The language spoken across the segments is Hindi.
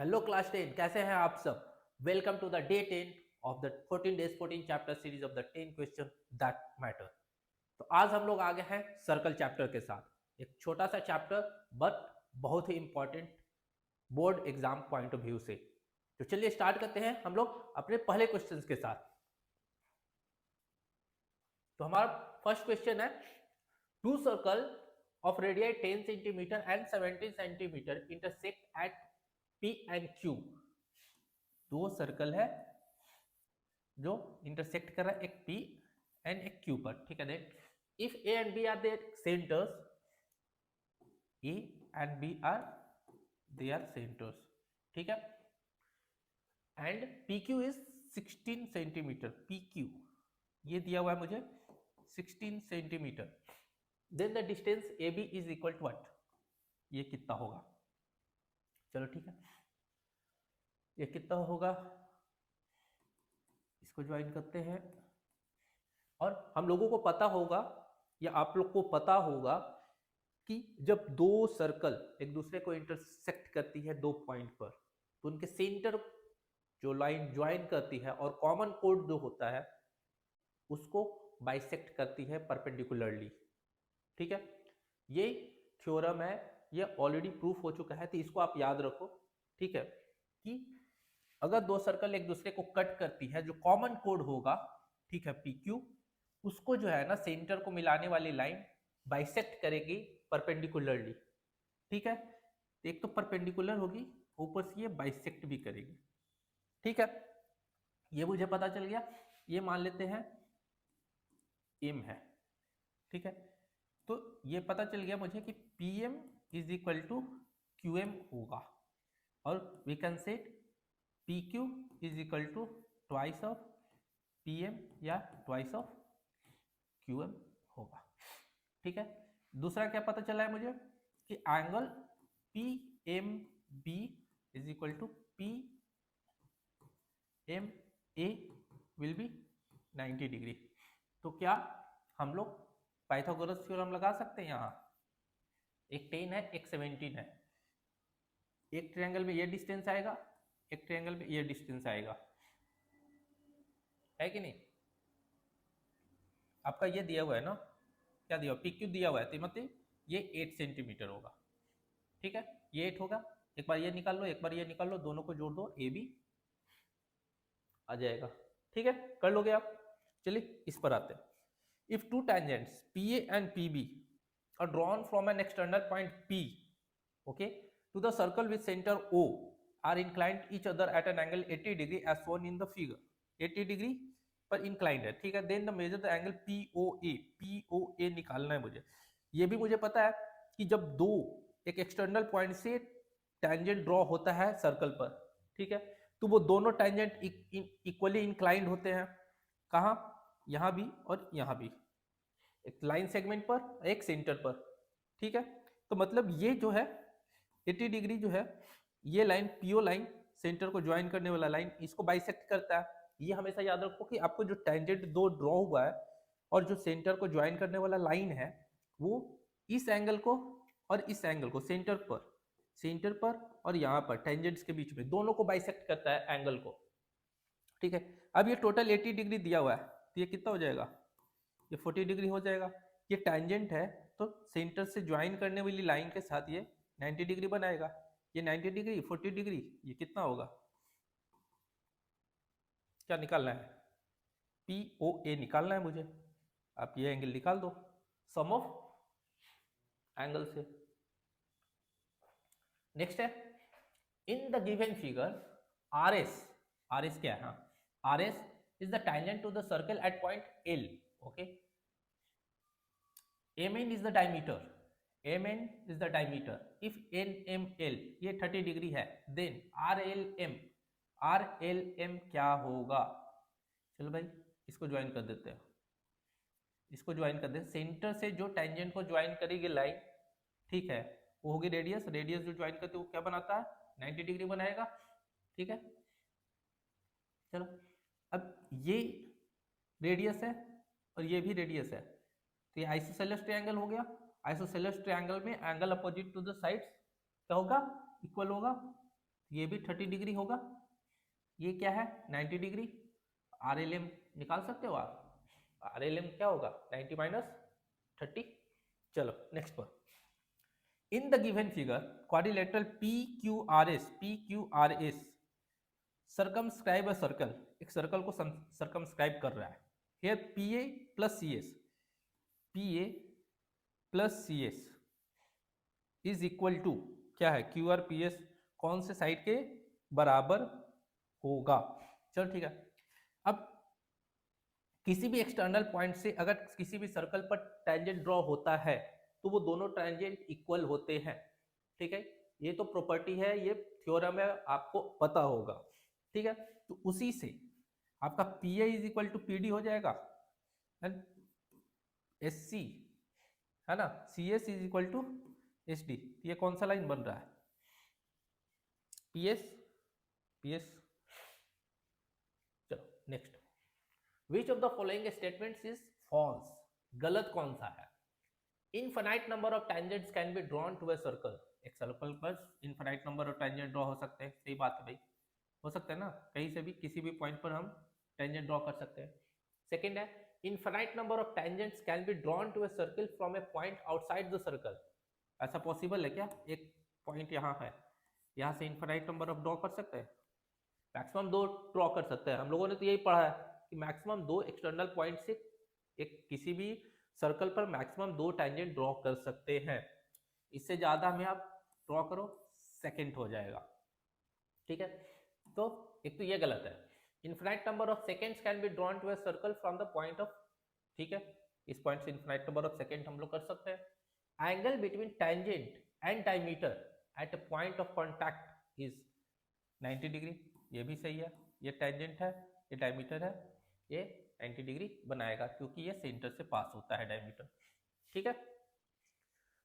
हेलो क्लास 10, कैसे हैं आप सब। Welcome to the day 10 of the 14 days 14 chapter series of the 10 question that matter. तो आज हम लोग आ गए हैं सर्कल चैप्टर के साथ। एक छोटा सा चैप्टर बट बहुत ही important board exam point of view से। तो चलिए स्टार्ट करते हैं हम लोग अपने पहले क्वेश्चन के साथ। तो हमारा फर्स्ट क्वेश्चन है, two circle of radii 10 centimeter and 17 centimeter intersect at P and Q। दो सर्कल है जो इंटरसेक्ट कर रहा है, एक P एंड एक Q पर, ठीक है। Then if A and B are their centres, A and B are their centres, ठीक है। And PQ is 16 centimetre, PQ ये दिया हुआ है मुझे 16 centimetre. Then the distance AB is equal to what, ये कितना होगा। चलो ठीक है, ये कितना होगा इसको ज्वाइन करते हैं। और हम लोगों को पता होगा या आप लोग को पता होगा कि जब दो सर्कल एक दूसरे को इंटरसेक्ट करती है दो पॉइंट पर, तो उनके सेंटर जो लाइन ज्वाइन करती है और कॉमन कोड जो होता है उसको बाइसेक्ट करती है परपेंडिकुलरली, ठीक है। ये थ्योरम है, ये ऑलरेडी प्रूफ हो चुका है, तो इसको आप याद रखो, ठीक है। कि अगर दो सर्कल एक दूसरे को कट करती है, जो कॉमन कोड होगा, ठीक है, PQ, उसको जो है ना सेंटर को मिलाने वाली लाइन बाइसेक्ट करेगी परपेंडिकुलरली, ठीक है। एक तो परपेंडिकुलर होगी, ऊपर से ये बाइसेक्ट भी करेगी, ठीक है। ये मुझे पता चल गया, ये मान लेते हैं M है, ठीक है। तो ये पता चल गया मुझे कि PM is equal to QM होगा, और we can set PQ is equal to twice of PM या ट्वाइस ऑफ QM होगा, ठीक है। दूसरा क्या पता चला है मुझे कि angle PMB is equal to PMA will be 90 degree. तो क्या हम लोग पाइथागोरस थ्योरम लगा सकते हैं। यहाँ एक 10 है, एक 17 है, एक ट्रायंगल में ये डिस्टेंस आएगा, एक ट्रायंगल में ये डिस्टेंस आएगा, है कि नहीं। आपका ये दिया हुआ है ना, क्या दिया हुआ, PQ दिया हुआ है, तो मतलब ये 8 सेंटीमीटर होगा, ठीक है। ये 8 होगा, एक बार ये निकाल लो, एक बार ये निकाल लो, दोनों को जोड़ दो, AB आ जाएगा, ठीक है। कर लोगे आप। चलिए इस पर आते हैं। If two tangents PA and PB are drawn from an external point P, okay, to the circle with center O, are inclined each other at an angle 80 degree as shown in the figure, 80 degree पर inclined है, ठीक है। Then the measure the angle POA, POA निकालना है मुझे। ये भी मुझे पता है कि जब दो एक एक्सटर्नल पॉइंट से टेंजेंट ड्रॉ होता है सर्कल पर, ठीक है, तो वो दोनों टेंजेंट इक्वली इंक्लाइंड होते हैं। कहाँ, यहाँ भी और यहाँ भी, एक लाइन सेगमेंट पर, एक सेंटर पर, ठीक है। तो मतलब ये जो है 80 डिग्री जो है, ये लाइन PO लाइन सेंटर को ज्वाइन करने वाला लाइन, इसको बाइसेक्ट करता है। ये हमेशा याद रखो कि आपको जो टेंजेंट दो ड्रॉ हुआ है और जो सेंटर को ज्वाइन करने वाला लाइन है, वो इस एंगल को और इस एंगल को सेंटर पर और यहाँ पर टेंजेंट्स के बीच में दोनों को बाइसेक्ट करता है एंगल को, ठीक है। अब ये टोटल 80 डिग्री दिया हुआ है, तो ये कितना हो जाएगा, ये 40 डिग्री हो जाएगा। ये टैंजेंट है, तो सेंटर से ज्वाइन करने वाली लाइन के साथ ये 90 डिग्री बनाएगा। ये 90 डिग्री 40 डिग्री, ये कितना होगा, क्या निकालना है, POA निकालना है मुझे। आप ये एंगल निकाल दो सम ऑफ एंगल से। नेक्स्ट है, in the given figure RS क्या है, हाँ, RS is the tangent to the circle at point L, okay. MN is the diameter, MN is the diameter. If NML ये 30 डिग्री है, then RLM क्या होगा। चलो भाई इसको ज्वाइन कर देते हैं, इसको ज्वाइन कर देते हैं। सेंटर से जो टेंजेंट को ज्वाइन करेगी लाइन, ठीक है, वो होगी रेडियस। रेडियस जो ज्वाइन करते वो क्या बनाता है, 90 डिग्री बनाएगा, ठीक है। चलो अब ये रेडियस है और ये भी रेडियस है, तो ये आइसोसेलेस ट्रायंगल हो गया। आइसोसेलेस ट्रायंगल में angle opposite to the sides क्या होगा, इक्वल होगा, ये भी 30 डिग्री होगा। ये क्या है 90 डिग्री। RLM निकाल सकते हो आप। RLM क्या होगा 90 माइनस 30। चलो नेक्स्ट पर। In the given figure quadrilateral PQRS circumscribe a circle, एक सर्कल को सर्कमस्क्राइब कर रहा है। Here PA plus CS is equal to क्या है QRPS, कौन से साइड के बराबर होगा। चलो ठीक है। अब किसी भी एक्सटर्नल पॉइंट से अगर किसी भी सर्कल पर टेंजेंट ड्रॉ होता है तो वो दोनों टेंजेंट इक्वल होते हैं। ठीक है, ये तो प्रॉपर्टी है, ये थ्योरम है, आपको पता होगा। ठीक है, तो उसी से आपका PA is equal to PD हो जाएगा, SC है ना, CS is equal to SD। ये कौन सा लाइन बन रहा है PS। चलो next. Which of the following statements is false, गलत कौन सा है। Infinite number of tangents can be drawn to a circle, एक सर्कल पर infinite number of tangent draw हो सकते हैं। सही बात है भाई, हो सकता है ना, कहीं से भी किसी भी पॉइंट पर हम टेंजेंट ड्रॉ कर सकते हैं। सेकंड है infinite number of tangents can be drawn to a circle from a point outside the circle. ऐसा पॉसिबल है क्या, एक पॉइंट यहाँ है, यहाँ से इनफाइनाइट नंबर ऑफ ड्रॉ कर सकते हैं, मैक्सिमम 2 ड्रॉ कर सकते हैं। हम लोगों ने तो यही पढ़ा है कि मैक्सिमम 2 एक्सटर्नल पॉइंट से एक किसी भी सर्कल पर मैक्सिमम 2 टेंजेंट ड्रॉ कर सकते हैं। इससे ज्यादा में आप ड्रॉ करो सेकंड हो जाएगा। ठीक है, तो एक तो ये गलत है। Infinite number of seconds can be drawn to a circle from the point of, ठीक है, इस पॉइंट से इनफाइनाइट नंबर ऑफ सेकंड हम लोग कर सकते हैं। Angle between tangent and diameter at a point of contact is 90 degree, ये भी सही है। ये टेंजेंट है, ये डायमीटर है, ये 90 डिग्री बनाएगा क्योंकि ये सेंटर से पास होता है डायमीटर। ठीक है,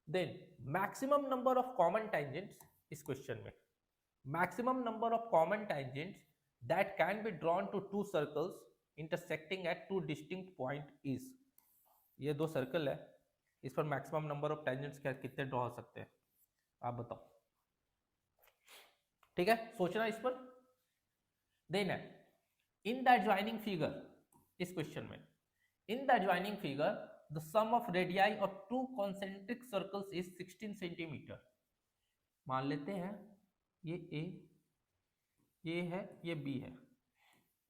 then maximum number of common tangents, इस क्वेश्चन में maximum number of common tangents that can be drawn to 2 circles intersecting at 2 distinct point is. ये 2 सर्कल है, इस पर मैक्सिमम नंबर ऑफ टेंजेंट्स कितने ड्रॉ हो सकते हैं आप बताओ। ठीक है, सोचना इस पर। देन है इन द एडजॉइनिंग फिगर, इस क्वेश्चन में in the adjoining figure the sum of radii of 2 concentric circles is 16 centimetre. मान लेते हैं ये A, ये है, ये B है,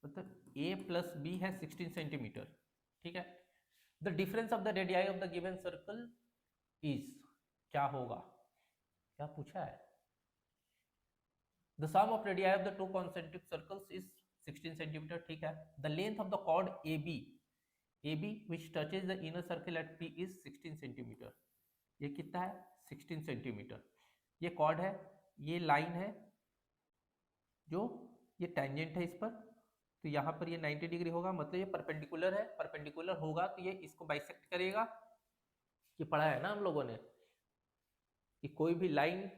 मतलब A प्लस B है 16 सेंटीमीटर। ठीक है, the difference of the radii of the given circle is, क्या होगा, क्या पूछा है। The sum of radii of the 2 concentric circles is 16 centimeter। ठीक है, the length of the chord AB which touches the inner circle at P is 16 centimeter। ये कितना है 16 सेंटीमीटर। ये कॉर्ड है, ये लाइन है, जो ये टेंजेंट है इस पर, तो यहाँ पर ये 90 डिग्री होगा, मतलब ये परपेंडिकुलर है। परपेंडिकुलर होगा तो ये इसको बाइसेक्ट करेगा। ये पढ़ा है ना हम लोगों ने कि कोई भी लाइन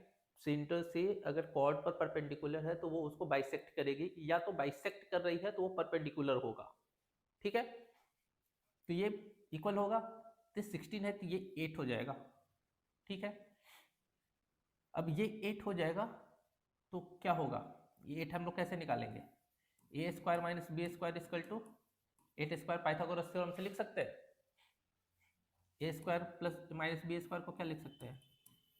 सेंटर से अगर कॉर्ड पर परपेंडिकुलर है तो वो उसको बाइसेक्ट करेगी, या तो बाइसेक्ट कर रही है तो वो परपेंडिकुलर होगा। ठीक है, तो ये इक्वल होगा, तो 16 है तो ये 8 हो जाएगा। ठीक है, अब ये 8 हो जाएगा तो क्या होगा, ये 8 हम लोग कैसे निकालेंगे, A square minus B square equal to 8 square, Pythagoras theorem से लिख सकते हैं। A square plus minus B square को क्या लिख सकते हैं,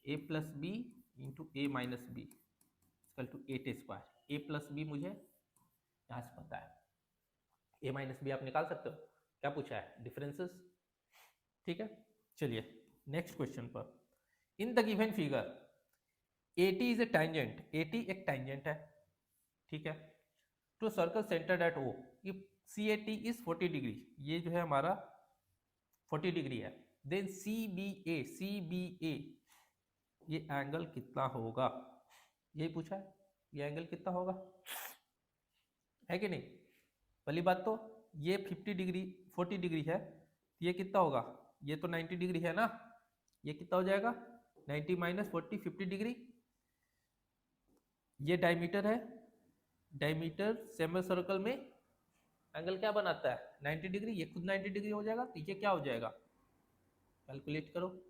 A plus B into A minus B equal to 8 square. A plus B मुझे यहाँ से पता है, ए माइनस बी आप निकाल सकते हो। क्या पूछा है, डिफरेंसेस। ठीक है, चलिए नेक्स्ट क्वेश्चन पर। In the given figure AT is a tangent, AT एक टेंजेंट है। ठीक है, two circle centred at O, CAT is 40 degree, ये जो है हमारा 40 डिग्री है। देन CBA ये एंगल कितना होगा, यही पूछा है, ये एंगल कितना होगा, है कि नहीं। पहली बात तो ये 50 डिग्री 40 डिग्री है, ये कितना होगा, ये तो 90 डिग्री है ना, ये कितना हो जाएगा 90 माइनस 40 50 डिग्री। ये डायमीटर है, डायमीटर सेमी सर्कल में एंगल क्या बनाता है 90 डिग्री, ये खुद 90 डिग्री हो जाएगा, तो ये क्या हो जाएगा, कैलकुलेट करो।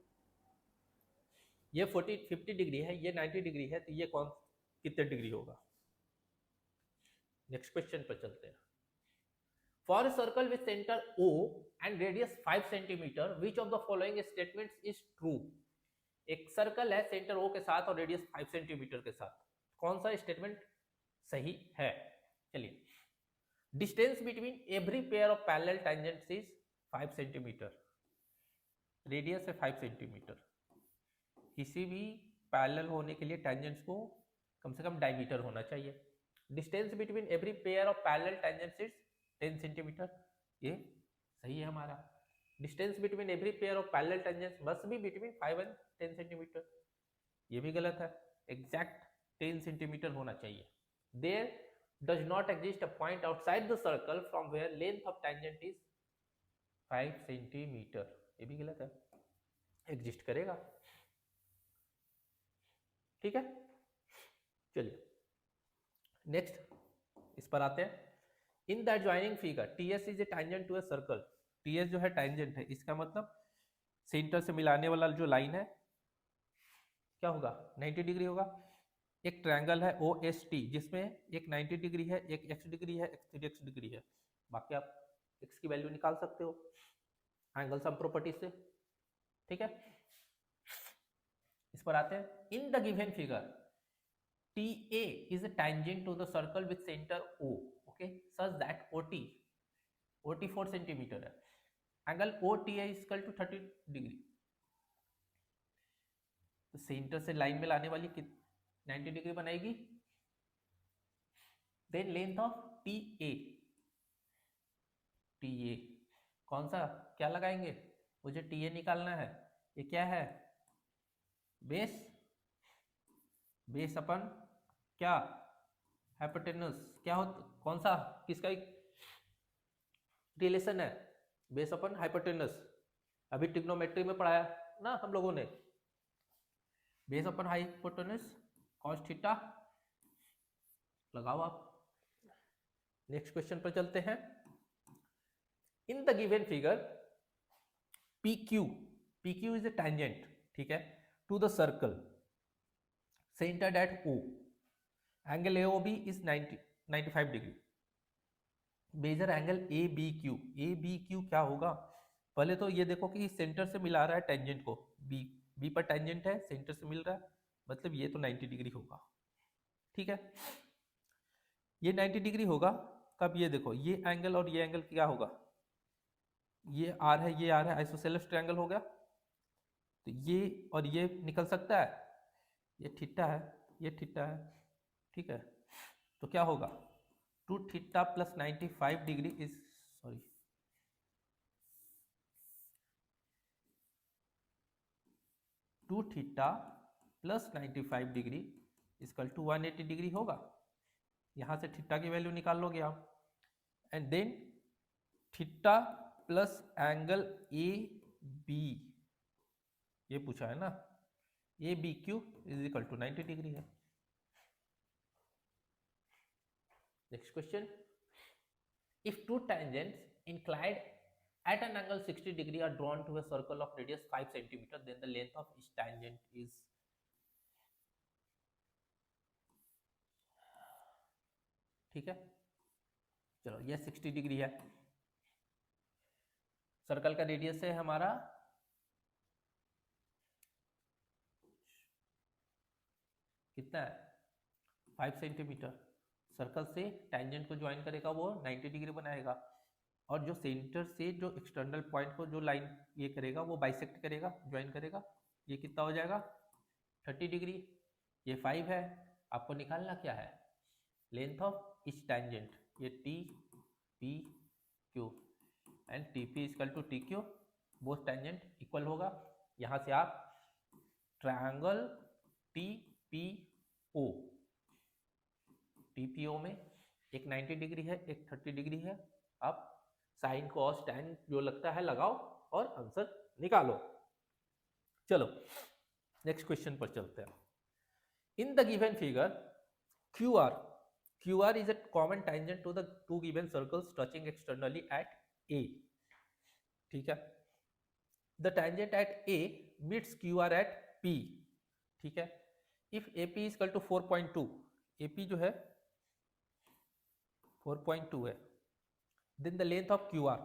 ये 50 डिग्री है, ये 90 डिग्री है, तो ये कौन कितने डिग्री होगा। नेक्स्ट क्वेश्चन पर चलते हैं। For a circle with centre O and radius 5 centimetre which of the following statements is true. एक सर्कल है सेंटर O के साथ और रेडियस 5 सेंटीमीटर के साथ, कौन सा स्टेटमेंट सही है। चलिए, distance between every pair of parallel tangents is 5 centimetre, radius है 5 सेंटीमीटर। किसी भी पैरेलल होने के लिए टेंजेंट्स को कम से कम डायमीटर होना चाहिए। Distance between every pair of parallel tangents is 10 centimetre, ये सही है हमारा। Distance between every pair of parallel tangents must be between 5 and 10 centimetre, ये भी गलत है, एग्जैक्ट 10 सेंटीमीटर होना चाहिए। There does not exist a point outside the circle from where length of tangent is 5 centimetre, ये भी गलत है, एग्जिस्ट करेगा। ठीक है, चलिए नेक्स्ट इस पर आते हैं। In the adjoining figure TS is a tangent to a circle, TS जो है टैंजेंट है, इसका मतलब सेंटर से मिलाने वाला जो लाइन है क्या होगा, 90 डिग्री होगा। एक ट्रायंगल है OST जिसमें एक 90 डिग्री है, एक x डिग्री है, एक 3x डिग्री है, बाकी आप x की वैल्यू निकाल सकते हो एंगल सम प्रॉपर्टी से। ठीक है, इस पर आते हैं। In the given figure TA is a tangent to the circle with center O, okay, such that OT 4 centimetre है, angle OTA is equal to 30 degree. तो सेंटर से लाइन में लाने वाली 90 डिग्री बनाएगी। Then length of TA, TA कौन सा क्या लगाएंगे, मुझे TA निकालना है। ये क्या है, बेस, बेस अपन क्या, हाइपोटेनस, क्या हो, कौन सा किसका रिलेशन है, बेस अपन हाइपोटेनस। अभी ट्रिग्नोमेट्री में पढ़ाया ना हम लोगों ने, base upon hypotenuse cos theta लगाओ आप। नेक्स्ट क्वेश्चन पर चलते हैं। In the given figure PQ is a tangent, ठीक है, to the circle centred at O, angle AOB is 95 degree. Major angle ABQ क्या होगा, पहले तो ये देखो कि सेंटर से मिला रहा है टेंजेंट को, B पर टेंजेंट है, सेंटर से मिल रहा है, मतलब ये तो 90 डिग्री होगा। ठीक है, ये 90 डिग्री होगा कब, ये देखो ये एंगल और ये एंगल क्या होगा, ये आर है, ये आर है, आइसोसेलेस ट्रायंगल हो गया। तो ये और ये निकल सकता है, ये थीटा है, ये थीटा है। ठीक है, तो क्या होगा, 2 theta plus 95 degree is, sorry 2 theta plus 95 degree equal to 180 degree होगा। यहां से थीटा की वैल्यू निकाल लोगे आप, and then theta plus angle AB, ये पूछा है ना, ABQ is equal to 90 degree है। Next question, if two tangents inclined at an angle 60 degree are drawn to a circle of radius 5 centimeter, then the length of each tangent is, ठीक है, चलो ये 60 डिग्री है, सर्कल का रेडियस है हमारा कितना है, 5 सेंटीमीटर। सर्कल से टेंजेंट को ज्वाइन करेगा वो 90 डिग्री बनाएगा, और जो सेंटर से जो एक्सटर्नल पॉइंट को जो लाइन ये करेगा वो बाइसेक्ट करेगा, ज्वाइन करेगा, ये कितना हो जाएगा 30 डिग्री। ये 5 है, आपको निकालना क्या है, लेंथ ऑफ ईच टेंजेंट, ये TPQ and TP equal to TQ, both tangent equal होगा। यहाँ से आप ट्रायंगल TPO में एक 90 डिग्री है, एक 30 डिग्री है, आप साइन कॉस टैन जो लगता है लगाओ और आंसर निकालो। चलो नेक्स्ट क्वेश्चन पर चलते हैं। In the given figure QR is a common tangent to the two given circles touching externally at A, ठीक है, the tangent at A meets QR at P, ठीक है, if AP is equal to 4.2 AP जो है 4.2 है। Then the length of QR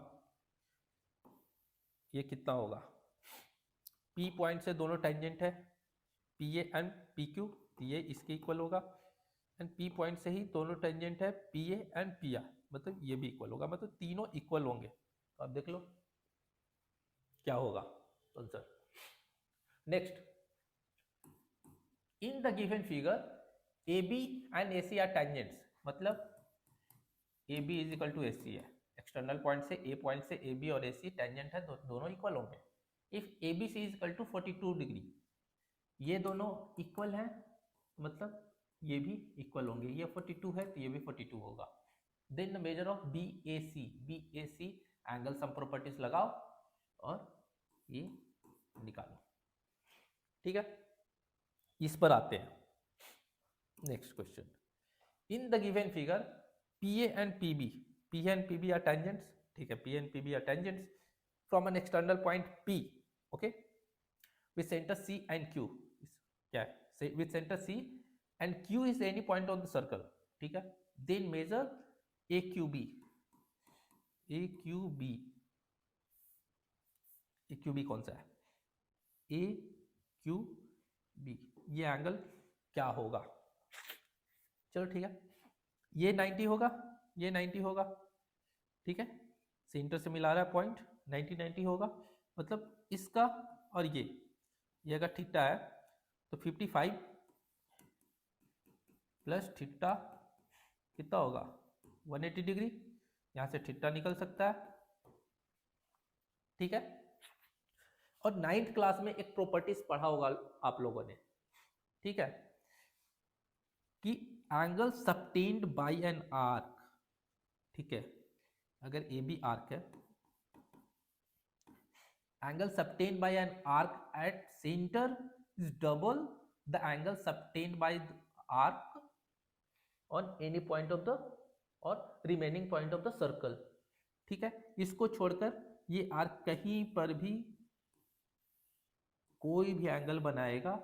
ये कितना होगा? P पॉइंट से दोनों टेंजेंट है, PA एंड PQ, ये इसके इक्वल होगा। एंड P पॉइंट से ही दोनों टेंजेंट है, PA एंड PR, मतलब ये भी इक्वल होगा, मतलब तीनों इक्वल होंगे। तो आप देख लो क्या होगा answer. Next, in the given figure AB and AC are tangents, मतलब AB is equal to AC है, एक्सटर्नल पॉइंट से A पॉइंट से AB और AC टेंजेंट है, दोनों इक्वल होंगे। If ABC is equal to 42 degree, ये दोनों इक्वल हैं, मतलब ये भी इक्वल होंगे, ये 42 है तो ये भी 42 होगा। Then the measure of BAC angle, some properties लगाओ और ये निकालो। ठीक है, इस पर आते हैं। Next question, in the given figure PA and PB are tangents. ठीक है, P and PB are tangents from an external point P, okay, with centre C and Q, क्या है, with centre C and Q is any point on the circle. ठीक है, देन मेजर AQB कौन सा है? AQB, ये एंगल क्या होगा? चलो ठीक है, ये 90 होगा, ये 90 होगा। ठीक है, सेंटर से मिला रहा है पॉइंट, 90 होगा, मतलब इसका और ये अगर थीटा है तो 55 प्लस थीटा कितना होगा? 180 डिग्री। यहां से थीटा निकल सकता है। ठीक है, और 9th क्लास में एक प्रॉपर्टीज पढ़ा होगा आप लोगों ने, ठीक है, कि angle subtended by an arc. ठीक है, अगर AB आर्क है, angle subtended by an arc at centre is double the angle subtended by arc on any point of the और remaining point of the circle. ठीक है, इसको छोड़कर ये आर्क कहीं पर भी कोई भी एंगल बनाएगा,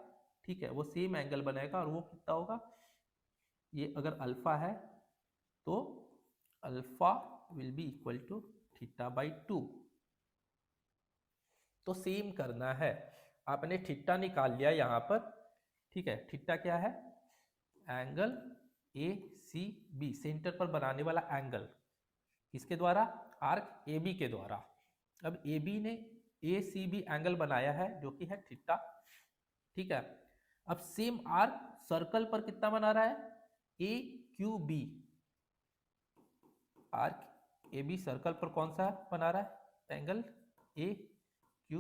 ठीक है, वो सेम एंगल बनाएगा, और वो कितना होगा? ये अगर अल्फा है तो alpha will be equal to theta by 2। तो सेम करना है, आपने थीटा निकाल लिया यहां पर। ठीक है, थीटा क्या है? एंगल ACB, सेंटर पर बनाने वाला एंगल, किसके द्वारा? आर्क AB के द्वारा। अब AB ने ACB एंगल बनाया है जो कि है थीटा। ठीक है, अब सेम आर्क सर्कल पर कितना बना रहा है? AQB, आर्क AB सर्कल पर कौन सा बना रहा है? Angle AQB। तो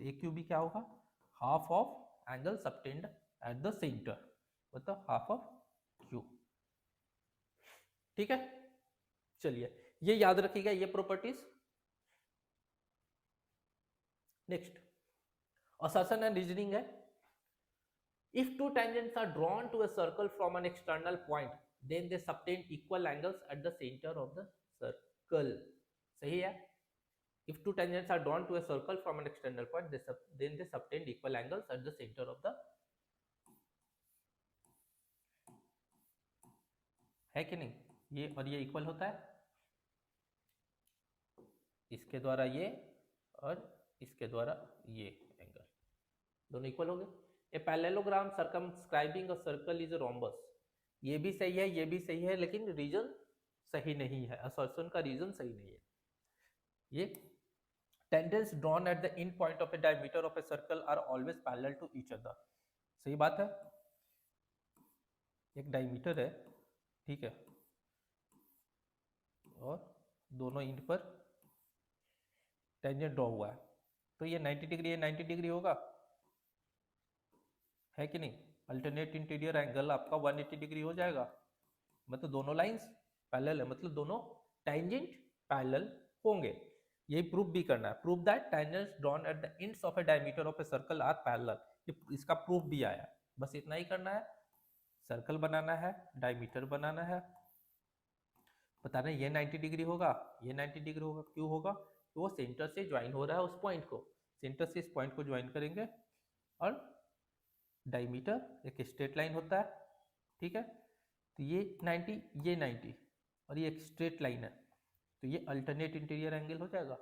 AQB क्या होगा? Half of angle subtend at the centre, मतलब हाफ ऑफ Q। ठीक है, चलिए ये याद रखिएगा, ये properties. Next, assertion and reasoning है। If two tangents are drawn to a circle from an external point, then they subtend equal angles at the center of the circle. सही है? If two tangents are drawn to a circle from an external point, then they subtend equal angles at the center of the, है कि नहीं? ये और ये इक्वल होता है, इसके द्वारा ये और इसके द्वारा ये एंगल, दोनों इक्वल हो गए। A parallelogram circumscribing a circle is a rhombus, ये भी सही है, ये भी सही है, लेकिन रीजन सही नहीं है, असर्शन का रीजन सही नहीं है। ये tangents drawn at the end point of a diameter of a circle are always parallel to each other, सही बात है। एक डायमीटर है, ठीक है, और दोनों एंड पर टेंजेंट ड्रॉ हुआ है, तो ये 90 डिग्री, ये 90 डिग्री होगा, है कि नहीं? अल्टरनेट इंटीरियर एंगल आपका 180 डिग्री हो जाएगा, मतलब दोनों लाइंस पैरेलल है, मतलब दोनों टेंजेंट पैरेलल होंगे। यही प्रूफ भी करना है, proof that tangents drawn at the ends of a diameter of a circle are parallel, इसका प्रूफ भी आया। बस इतना ही करना है, सर्कल बनाना है, डायमीटर बनाना है, बताना ये 90 डिग्री होगा, ये 90 डिग्री होगा, क्यों होगा? तो वो सेंटर से ज्वाइन हो रहा है उस पॉइंट को, सेंटर से इस पॉइंट को ज्वाइन करेंगे, और डायमीटर एक स्ट्रेट लाइन होता है, ठीक है, तो ये 90, ये 90 और ये एक स्ट्रेट लाइन है, तो ये अल्टरनेट इंटीरियर एंगल हो जाएगा,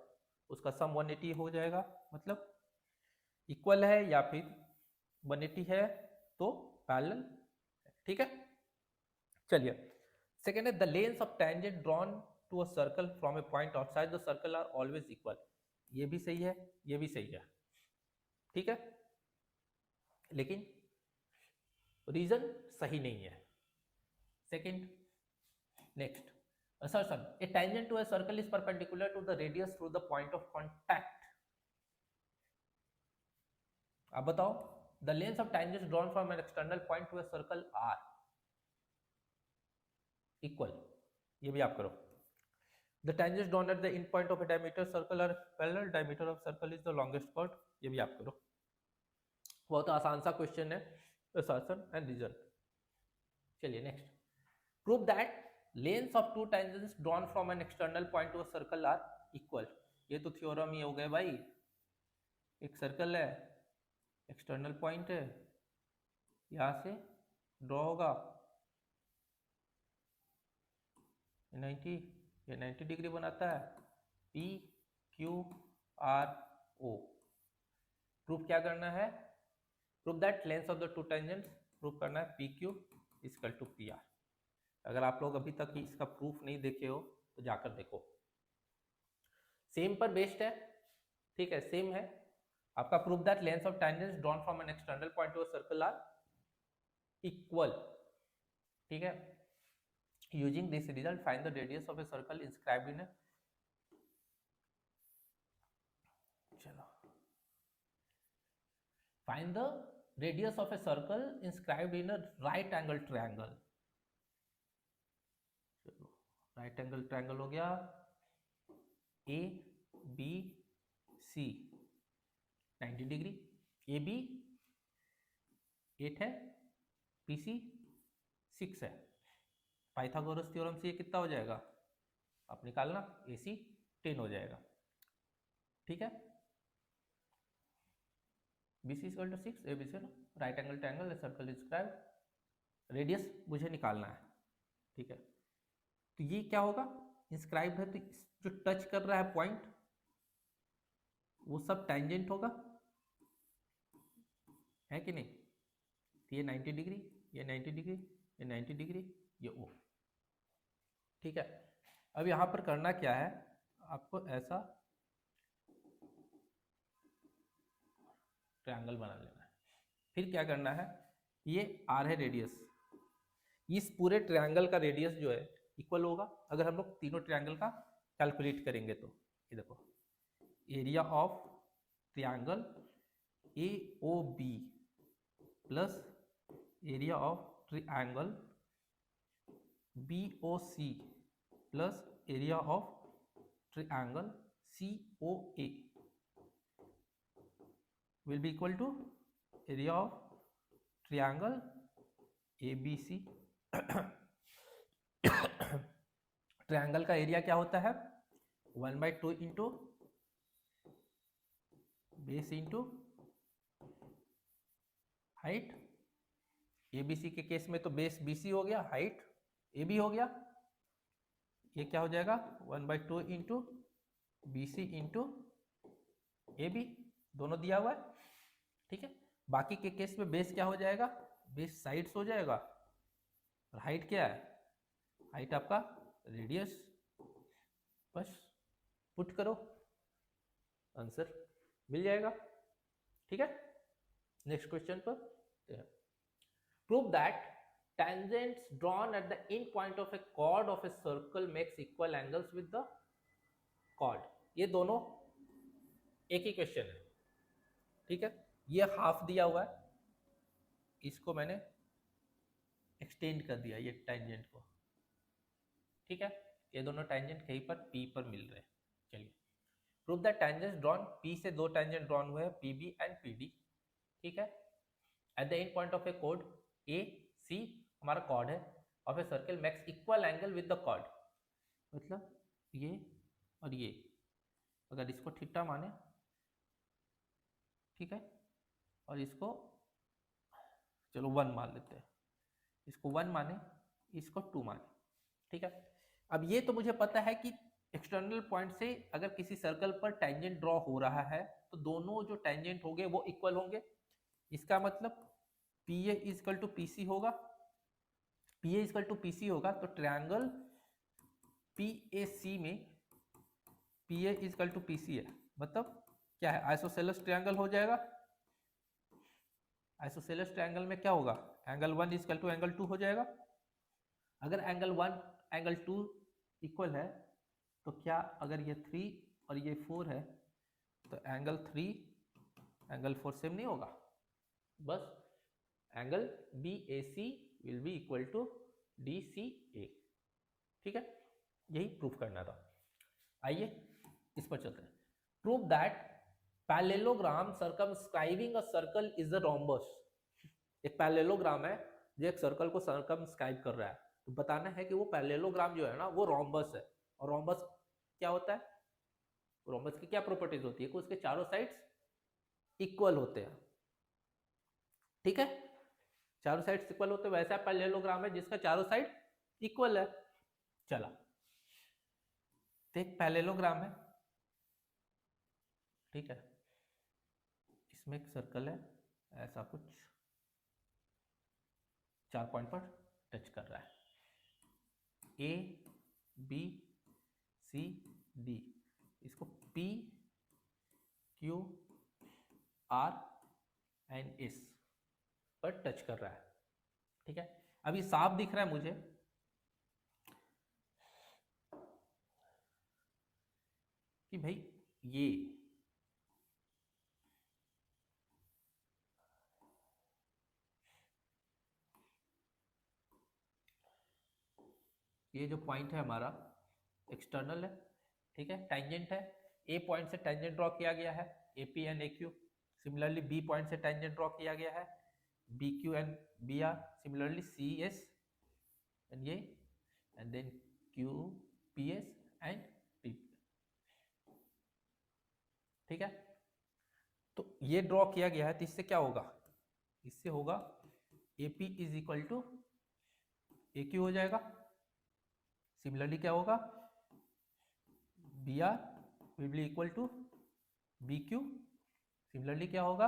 उसका सम 180 हो जाएगा, मतलब इक्वल है या फिर 180 है तो पैरेलल, ठीक है। चलिए सेकेंड है the lengths of tangent drawn to a circle from a point outside the circle are always equal. ये भी सही है, ये भी सही है, ठीक है, लेकिन रीजन सही नहीं है। Second, next assertion a tangent to a circle is perpendicular to the radius through the point of contact। अब बताओ the length of tangents drawn from an external point to a circle are equal, ये भी आप करो। the tangents drawn at the end point of a diameter circle are parallel, diameter of circle is the longest chord, ये भी आप करो। बहुत आसान सा क्वेश्चन है, assertion and reason। चलिए next, prove that lengths of two tangents drawn from an external point to a circle are equal। ये तो थ्योरम ही हो गए भाई, एक सर्कल है, एक्सटर्नल पॉइंट है, यहां से ड्रॉ होगा 90, ये 90 डिग्री बनाता है, P Q R O। Proof क्या करना है, proof that length of the two tangents, proof करना है P Q equal to P R. अगर आप लोग अभी तक इसका प्रूफ नहीं देखे हो तो जाकर देखो, सेम पर बेस्ड है, ठीक है, सेम है आपका। Proof that length of tangents drawn from an external point to a circle are equal, ठीक है। Using this result find the radius of a circle inscribed in, चलो find the radius of a circle inscribed in a right angle triangle. चलो राइट एंगल ट्रायंगल हो गया, A B C 90 degree, A B 8 है, पी सी 6 है। पाइथागोरस थ्योरम से ये कितना हो जाएगा, आप निकालना, ए सी 10 हो जाएगा, ठीक है। B C equal to 6, A B C right angle triangle, circle inscribe, radius मुझे निकालना है, ठीक है। तो ये क्या होगा, इंस्क्राइब्ड है तो जो टच कर रहा है पॉइंट वो सब टेंजेंट होगा, है कि नहीं। तो ये 90 डिग्री, ये 90 डिग्री, ये 90 डिग्री, ये ओ, ठीक है। अब यहां पर करना क्या है, आपको ऐसा ट्रायंगल बना लेना है। फिर क्या करना है, ये आर है रेडियस, इस पूरे ट्रायंगल का रेडियस जो है इक्वल होगा, अगर हम लोग तीनों ट्रायंगल का कैलकुलेट करेंगे तो। ये देखो area of triangle A O B plus area of triangle B O C plus area of triangle C O A will be equal to area of triangle ABC। Triangle का एरिया क्या होता है, 1/2 into base into height. ABC के केस में तो बेस बीसी हो गया, हाइट ए बी हो गया, ये क्या हो जाएगा 1/2 into B C into A B, दोनों दिया हुआ है, ठीक है। बाकी के केस में बेस क्या हो जाएगा, बेस साइड्स हो जाएगा, और हाइट क्या है, हाइट आपका रेडियस, बस पुट करो आंसर मिल जाएगा, ठीक है। नेक्स्ट क्वेश्चन पर, prove that tangents drawn at the end point of a chord of a circle makes equal angles with the chord। ये दोनों एक ही क्वेश्चन है, ठीक है। ये हाफ दिया हुआ है, इसको मैंने एक्सटेंड कर दिया ये टेंजेंट को, ठीक है। ये दोनों टेंजेंट कहीं पर P पर मिल रहे हैं। चलिए prove that tangents drawn, P से दो टेंजेंट ड्रॉन हुए हैं PB एंड PD, ठीक है, at the end point of a कोड AC, हमारा कॉर्ड है, of a circle makes equal angle with the chord. मतलब ये और ये अगर इसको थीटा माने, ठीक है, और इसको चलो 1 मान लेते हैं, इसको 1 माने, इसको 2 माने, ठीक है। अब ये तो मुझे पता है कि एक्सटर्नल पॉइंट से अगर किसी सर्कल पर टेंजेंट ड्रॉ हो रहा है तो दोनों जो टेंजेंट होंगे वो इक्वल होंगे। इसका मतलब PA इक्वल टू PC होगा, PA इक्वल टू PC होगा तो ट्रायंगल PAC में PA इक्वल टू PC है, मतलब क्या है, आइसोसेलेस ट्रायंगल हो जाएगा। आइसोसेलेस ट्रायंगल में क्या होगा, एंगल 1 इक्वल टू एंगल 2 हो जाएगा। अगर एंगल 1 एंगल 2 इक्वल है तो क्या, अगर ये 3 और ये 4 है तो एंगल 3 एंगल 4 सेम नहीं होगा, बस angle BAC will be equal to DCA, ठीक है। यही प्रूफ करना था। आइए इस पर चलते हैं। Prove that parallelogram circumscribing a circle is a rhombus. एक पैरेललोग्राम है जो एक सर्कल को सर्कमस्क्राइब कर रहा है, तो बताना है कि वो पैरेललोग्राम जो है ना वो रोम्बस है। और रोम्बस क्या होता है, रोम्बस की क्या प्रॉपर्टीज होती है कि उसके चारों साइड्स इक्वल होते हैं, ठीक है। चारों साइड्स इक्वल होते हैं, वैसा पैरेललोग्राम है जिसका चारों साइड इक्वल है। चला, तो एक पैरेललोग्राम है, ठीक है। इसमें एक सर्कल है, ऐसा कुछ 4 पॉइंट पर टच कर रहा है, A B C D, इसको P Q R and S पर टच कर रहा है, ठीक है। अभी साफ दिख रहा है मुझे कि भाई ये जो पॉइंट है हमारा एक्सटर्नल है, ठीक है, टेंजेंट है। A पॉइंट से टेंजेंट ड्रॉ किया गया है, AP and AQ। Similarly B point से टेंजेंट ड्रॉ किया गया है, BQ and BR। Similarly CS and ये, and then QPS and PP, ठीक है। तो ये ड्रॉ किया गया है, तो इससे क्या होगा, इससे होगा AP is equal to AQ हो जाएगा। सिमिलरली क्या होगा, BR will be equal to BQ। Similarly क्या होगा,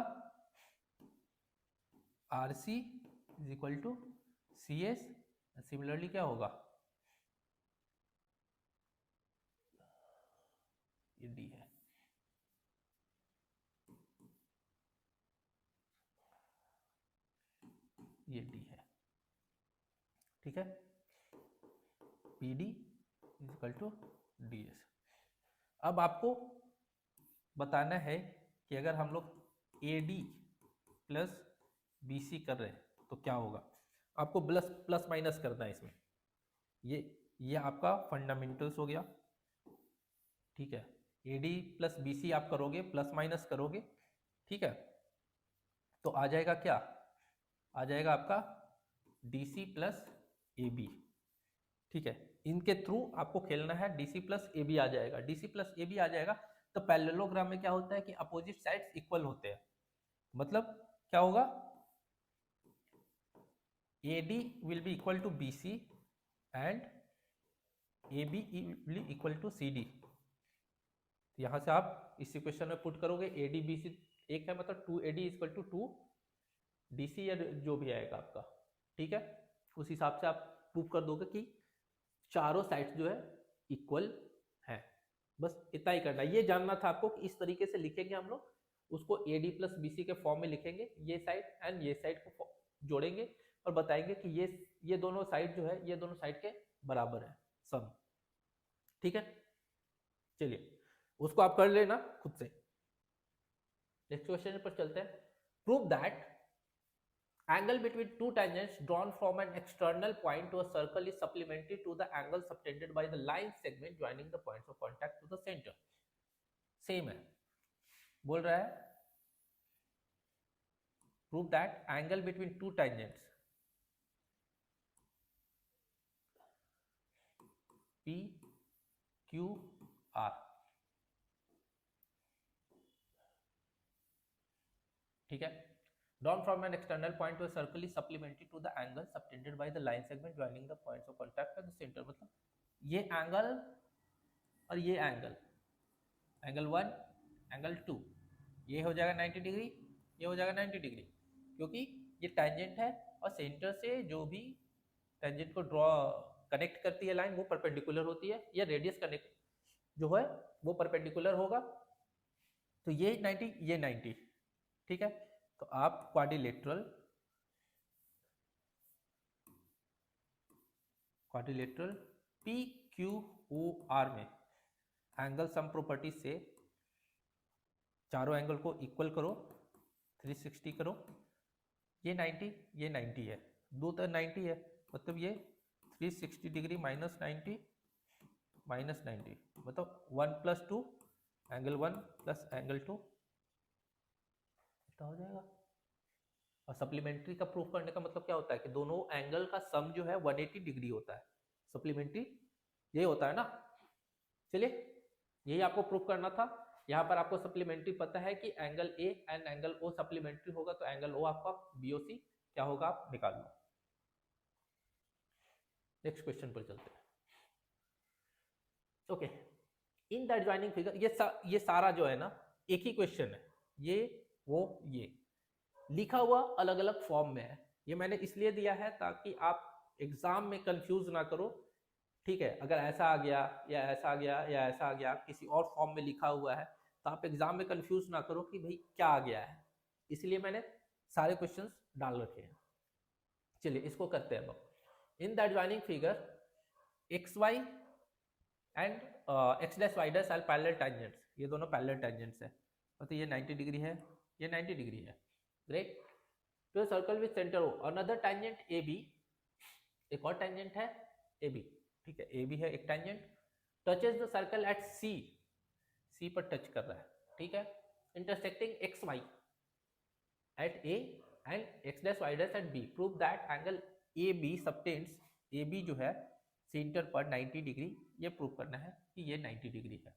RC is equal to CS। Similarly क्या होगा, ये D है, ये D है, ठीक है। PD is equal to DS। अब आपको बताना है कि अगर हम लोग AD प्लस BC कर रहे हैं तो क्या होगा। आपको प्लस प्लस माइनस करना है इसमें। ये आपका फंडामेंटल्स हो गया, ठीक है। AD प्लस BC आप करोगे, प्लस माइनस करोगे, ठीक है, तो आ जाएगा क्या, आ जाएगा आपका DC प्लस AB, ठीक है। इनके थ्रू आपको खेलना है, DC प्लस AB आ जाएगा, DC प्लस AB आ जाएगा। तो पैरेललोग्राम में क्या होता है कि अपोजिट साइड्स इक्वल होते हैं, मतलब क्या होगा, AD will be equal to BC and AB will be equal to CD। यहां से आप इस इक्वेशन में पुट करोगे, AD BC एक है, मतलब 2AD इक्वल टू 2 DC या जो भी आएगा आपका, ठीक है। उस हिसाब से आप प्रूव कर दोगे कि चारों साइड्स जो है इक्वल है। बस इतना ही करना, ये जानना था आपको कि इस तरीके से लिखेंगे हम लोग, उसको AD प्लस BC के फॉर्म में लिखेंगे, ये साइड एंड ये साइड को जोड़ेंगे और बताएंगे कि ये दोनों साइड जो है ये दोनों साइड के बराबर है सम, ठीक है। चलिए उसको आप कर लेना खुद से। नेक्स्ट क्वेश्चन पर चलते हैं। Prove that angle between two tangents drawn from an external point to a circle is supplementary to the angle subtended by the line segment joining the points of contact to the center। Same है, बोल रहा है prove that angle between two tangents P Q R, ठीक है, drawn from an external point to a circle is supplementary to the angle subtended by the line segment joining the points of contact at the center. मतलब ये एंगल और ये एंगल, एंगल 1 एंगल 2, ये हो जाएगा 90 डिग्री, ये हो जाएगा 90 डिग्री, क्योंकि ये टेंजेंट है और सेंटर से जो भी टेंजेंट को ड्रॉ कनेक्ट करती है लाइन वो परपेंडिकुलर होती है, या रेडियस कनेक्ट जो है वो परपेंडिकुलर होगा। तो ये 90 ये 90, ठीक है। तो आप क्वाड्रिलेटरल PQOR में एंगल सम प्रॉपर्टी से चारों एंगल को इक्वल करो, 360 करो, ये 90 ये 90 है, दो तरह 90 है, मतलब ये 360 डिग्री माइनस 90 मतलब 1 + 2 एंगल 1 + एंगल 2 हो जाएगा। और सप्लीमेंट्री का प्रूफ करने का मतलब क्या होता है कि दोनों एंगल का सम जो है 180 डिग्री होता है। सप्लीमेंट्री ये होता है ना। चलिए यही आपको प्रूफ करना था। यहाँ पर आपको सप्लीमेंट्री पता है कि angle A and angle O supplementary होगा, तो एंगल ओ आपका BOC क्या होगा आप निकाल लो। नेक्स्ट क्वेश्चन पर चलते हैं। Okay, in the adjoining figure, ये सारा जो है ना एक ही क्वेश्चन है, ये वो ये लिखा हुआ अलग अलग फॉर्म में है। ये मैंने इसलिए दिया है ताकि आप एग्जाम में कंफ्यूज ना करो, ठीक है। अगर ऐसा आ गया या ऐसा आ गया या ऐसा आ गया, किसी और फॉर्म में लिखा हुआ है, तो आप एग्जाम में कंफ्यूज ना करो कि भाई क्या आ गया है, इसलिए मैंने सारे क्वेश्चंस डाल रखे हैं। चलिए इसको करते हैं अब। In the adjoining figure XY and X' are parallel tangents, ये दोनों पैरेलल टेंजेंट्स है, मतलब ये 90 डिग्री है, ये 90 डिग्री है। Great. To a circle with centre O, another tangent AB, एक और टेंजेंट है AB, ठीक है, AB है एक tangent, touches the circle at C पर टच कर रहा है, ठीक है, intersecting XY at A and X' at B, prove that angle AB subtends, AB जो है सेंटर पर 90 डिग्री, ये प्रूव करना है कि ये 90 डिग्री है,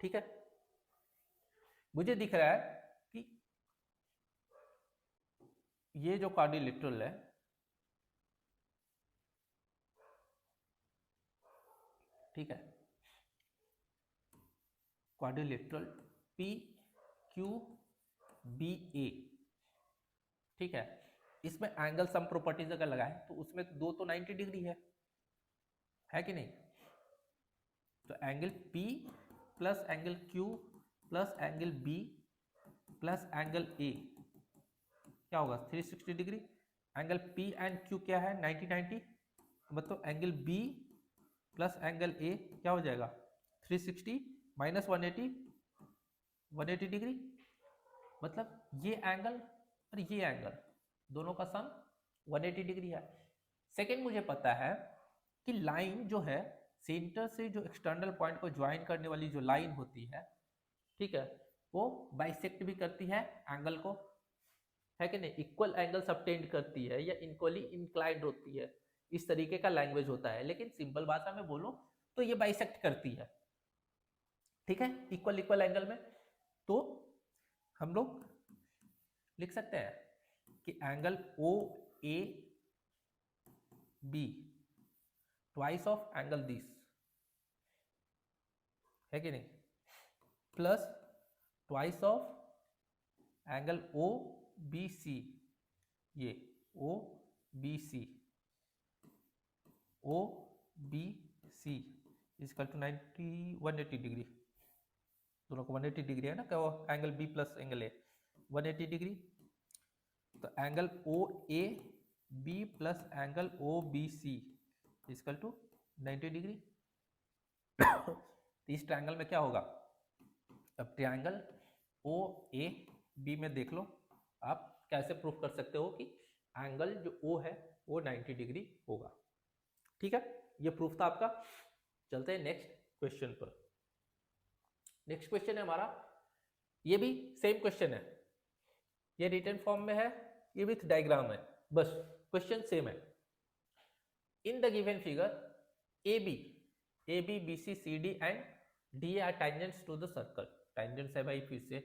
ठीक है। मुझे दिख रहा है कि ये जो क्वाड्रिलेटरल है, ठीक है, क्वाड्रिलेटरल PQBA, ठीक है, इसमें एंगल सम प्रॉपर्टीज अगर लगाए तो उसमें दो तो 90 डिग्री है कि नहीं। तो angle P plus angle Q plus angle B plus angle A क्या होगा 360 degree. Angle P and Q क्या है 90, मतलब angle B plus angle A क्या हो जाएगा 360 माइनस 180 डिग्री, मतलब ये एंगल और ये एंगल दोनों का सम 180 डिग्री है। सेकेंड, मुझे पता है कि लाइन जो है सेंटर से जो एक्सटर्नल पॉइंट को ज्वाइन करने वाली जो लाइन होती है, ठीक है, वो बाइसेक्ट भी करती है एंगल को, है कि नहीं, इक्वल एंगल सबटेंड करती है या इक्वली इंक्लाइंड होती है, इस तरीके का लैंग्वेज होता है। लेकिन सिंपल भाषा में बोलो तो ये बाइसेक्ट करती है, ठीक है, इक्वल एंगल में। तो हम लोग लिख सकते हैं कि angle OAB twice of angle this, है कि नहीं, plus twice of angle OBC, ये OBC इजकल टू 180 डिग्री, दोनों को 180 डिग्री है ना, क्या वो angle B plus angle A 180 degree. तो angle OAB plus angle OBC is equal to 90 degree. तो इस ट्रायंगल में क्या होगा, अब ट्रायंगल OAB में देख लो आप कैसे प्रूफ कर सकते हो कि एंगल जो O है वो 90 डिग्री होगा, ठीक है, ये प्रूफ था आपका। चलते हैं नेक्स्ट क्वेश्चन पर। नेक्स्ट क्वेश्चन है हमारा, ये भी सेम क्वेश्चन है, ये रिटन फॉर्म में है, ये विथ डायग्राम है, बस क्वेश्चन सेम है। In the given figure AB, BC, CD and DA are tangents to the circle, tangents है भाई, फिर से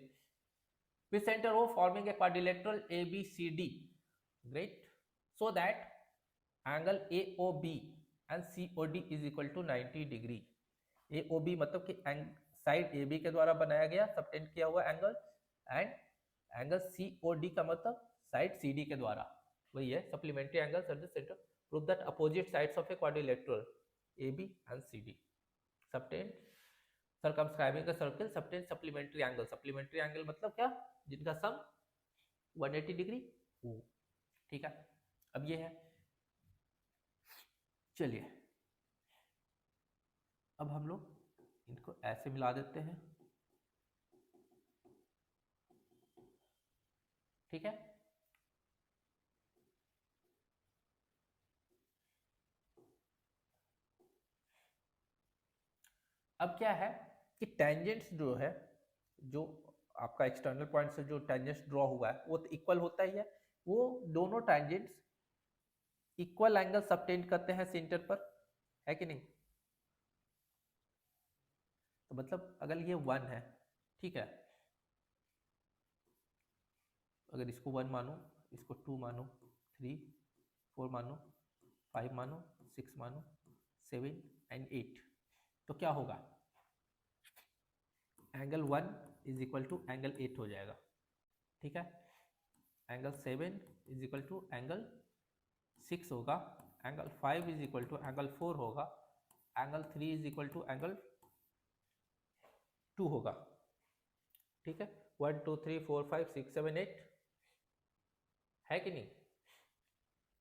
with center O forming a quadrilateral ABCD. Great. So that angle AOB and COD is equal to 90 degree. AOB मतलब कि साइड AB के द्वारा बनाया गया सबटेंड किया हुआ एंगल, एंड एंगल COD का मतलब साइड CD के द्वारा, वही है supplementary angles at the centre. Prove that opposite sides of a quadrilateral AB and CD subtend circumscribing a circle subtend supplementary angle. Supplementary angle मतलब क्या, जिनका सम 180 डिग्री हो. ठीक है, अब ये है. चलिए अब हम लोग इनको ऐसे मिला देते हैं. ठीक है, अब क्या है कि टेंजेंट्स जो है, जो आपका एक्सटर्नल पॉइंट से जो टेंजेंट्स ड्रॉ हुआ है वो तो इक्वल होता ही है. वो दोनों टेंजेंट्स इक्वल एंगल सबटेंड करते हैं सेंटर पर, है कि नहीं. तो मतलब अगर ये 1 है, ठीक है, अगर इसको 1 मानो, इसको 2 मानो, 3 4 मानो, 5 मानो, 6 मानो, 7 एंड 8, तो क्या होगा, angle 1 is equal to angle 8 हो जाएगा. ठीक है, angle 7 is equal to angle 6 होगा, angle 5 is equal to angle 4 होगा, angle 3 is equal to angle 2 होगा. ठीक है, 1 2 3 4 5 6 7 8, है कि नहीं.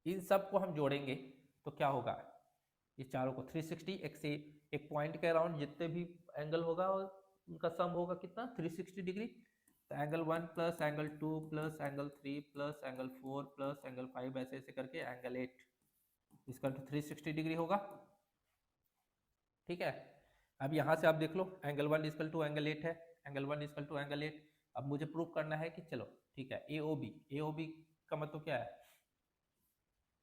इन सब को हम जोड़ेंगे तो क्या होगा, ये चारों को 360, एक पॉइंट के अराउंड जितने भी एंगल होगा उनका सम होगा कितना, 360 डिग्री. तो angle 1 plus angle 2 plus angle 3 plus angle 4 plus angle 5 ऐसे ऐसे करके एंगल 8 इसका तो 360 डिग्री होगा. ठीक है, अब यहाँ से आप देख लो, एंगल 1 इजकल टू एंगल 8 है, एंगल 1 इजकल टू एंगल 8. अब मुझे प्रूव करना है कि चलो ठीक है, AOB का मतलब क्या है,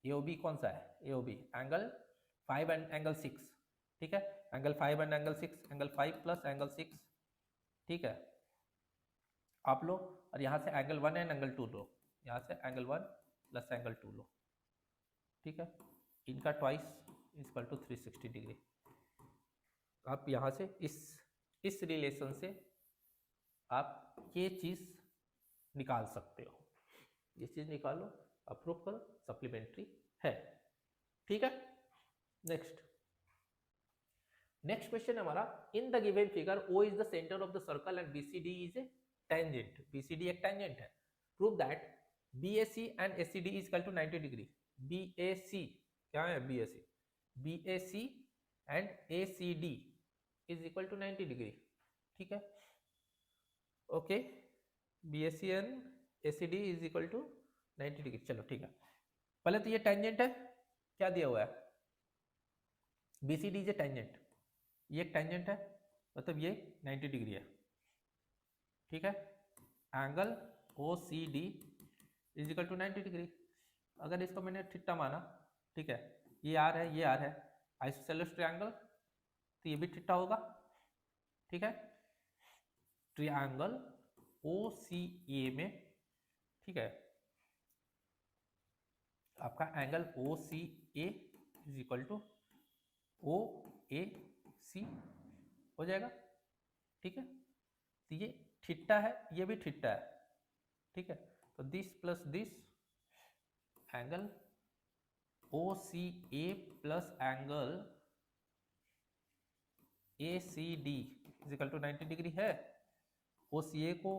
AOB कौन सा है, AOB एंगल 5 एंड एंगल 6. ठीक है, angle 5 and angle 6, angle 5 plus angle 6. ठीक है, आप लो, और यहाँ से एंगल 1 एंड एंगल 2 लो, यहाँ से एंगल 1 प्लस एंगल 2 लो. ठीक है, इनका ट्वाइस इजकल टू 360 डिग्री. आप यहाँ से इस रिलेशन से आप ये चीज़ निकाल सकते हो, ये चीज़ निकालो, अप्रूव करो, सप्लीमेंट्री है. ठीक है, नेक्स्ट क्वेश्चन हमारा, in the given figure O is the centre of the circle and BCD is a tangent. BCD एक टेंजेंट है. Prove that BAC and ACD is equal to 90 degree. BAC क्या है, BAC and ACD is equal to 90 degree. ठीक है, okay, BAC and ACD is equal to 90 degree. चलो ठीक है, पहले तो ये टेंजेंट है, क्या दिया हुआ है, BCD इज ए टेंजेंट, ये एक टेंजेंट है, मतलब ये 90 डिग्री है. ठीक है, angle OCD is equal to 90 degree. अगर इसको मैंने थीटा माना, ठीक है, ये आर है, ये आर है, आइसोसेलेस ट्रायंगल, तो ये भी थीटा होगा. ठीक है, ट्रायंगल OCA में, ठीक है, आपका angle OCA is equal to OAC हो जाएगा. ठीक है, तो ये थीटा है, ये भी थीटा है. ठीक है, तो this plus this angle OCA plus angle ACD is equal to 90 degree है. OCA को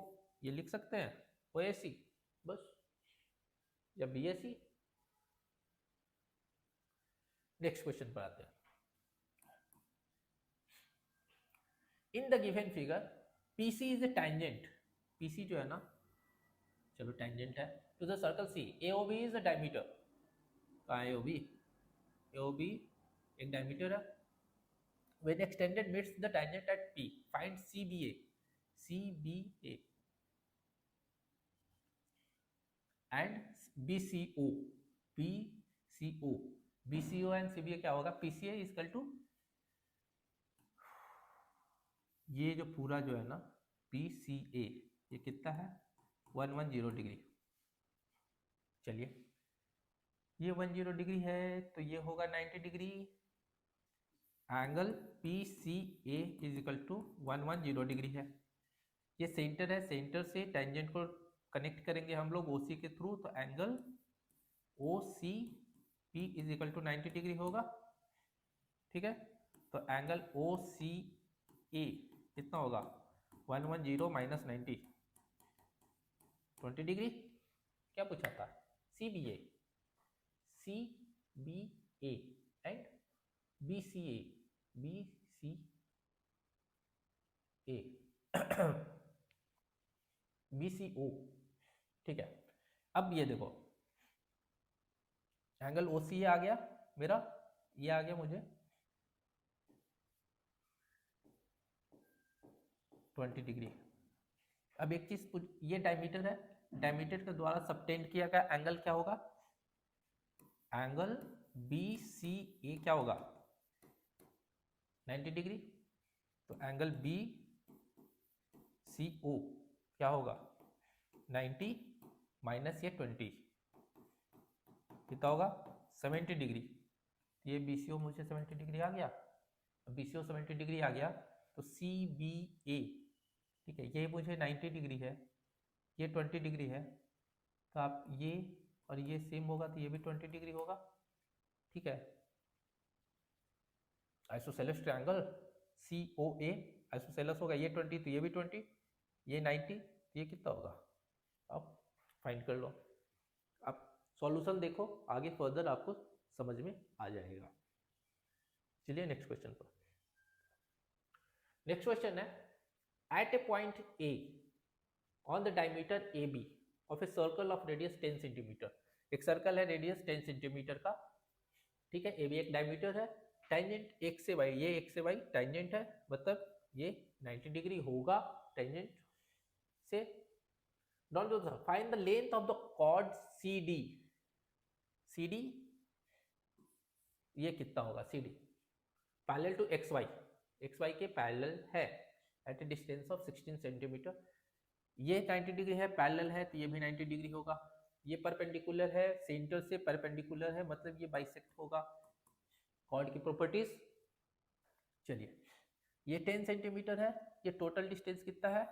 ये लिख सकते हैं OAC बस, या BAC. नेक्स्ट क्वेश्चन पर आते हैं. In the given figure PC is a tangent. PC जो है ना, चलो टेंजेंट है to the circle C. AOB is the diameter. AOB एक डायमीटर है. When extended meets the tangent at P, find CBA and BCO. BCO and CBA क्या होगा, PCA is equal to, ये जो पूरा जो है ना PCA, ये कितना है 110 डिग्री। चलिए ये 10 डिग्री है तो ये होगा 90 degree. Angle P C A is equal to 110 degree है। ये सेंटर है, सेंटर से टेंजेंट को कनेक्ट करेंगे हम लोग ओ सी के थ्रू, तो angle O C P is equal to 90 degree होगा। ठीक है, तो एंगल ओ सी ए कितना होगा 110 माइनस 90, 20 डिग्री। क्या पूछा था? C B A, C B A and B C A, B C A B C O. ठीक है, अब ये देखो एंगल ओ सी आ गया मेरा, ये आ गया मुझे 20 डिग्री। अब एक चीज, ये डायमीटर है, डायमीटर के द्वारा सबटेंड किया गया एंगल क्या होगा? एंगल बी सी ए क्या होगा 90 डिग्री। तो एंगल बी सी ओ क्या होगा 90 माइनस ये 20 कितना होगा 70 डिग्री। ये बी सी ओ मुझे 70 डिग्री आ गया। बी सी ओ 70 डिग्री आ गया तो सी बी ए, ठीक है, ये मुझे 90 डिग्री है, ये 20 डिग्री है, तो आप ये और ये सेम होगा तो ये भी 20 डिग्री होगा। ठीक है, आइसोसेलेस ट्रायंगल सी ओ ए आइसोसेलेस होगा, ये 20 तो ये भी 20, ये 90 तो ये कितना होगा, आप फाइंड कर लो। आप सॉल्यूशन देखो, आगे फर्दर आपको समझ में आ जाएगा। चलिए नेक्स्ट क्वेश्चन पर। नेक्स्ट क्वेश्चन है, at a point A on the diameter A B of a circle of radius 10 centimetre. एक सर्कल है रेडियस 10 सेंटीमीटर का, ठीक है, ए बी एक डायमीटर है, टेंजेंट एक्स से वाई, ये एक्स से वाई टेंजेंट है, मतलब ये 90 डिग्री होगा टेंजेंट से। Dot do find the length of the chord C D. C D ये कितना होगा C D, parallel to X Y, X Y के पैरेलल है at a distance of 16 centimetre. ये 90 डिग्री है, पैरेलल है, तो ये भी 90 डिग्री होगा। ये परपेंडिकुलर है, सेंटर से परपेंडिकुलर है, मतलब ये बाइसेक्ट होगा। कॉर्ड की प्रॉपर्टीज, चलिए ये 10 सेंटीमीटर है, ये टोटल डिस्टेंस कितना है,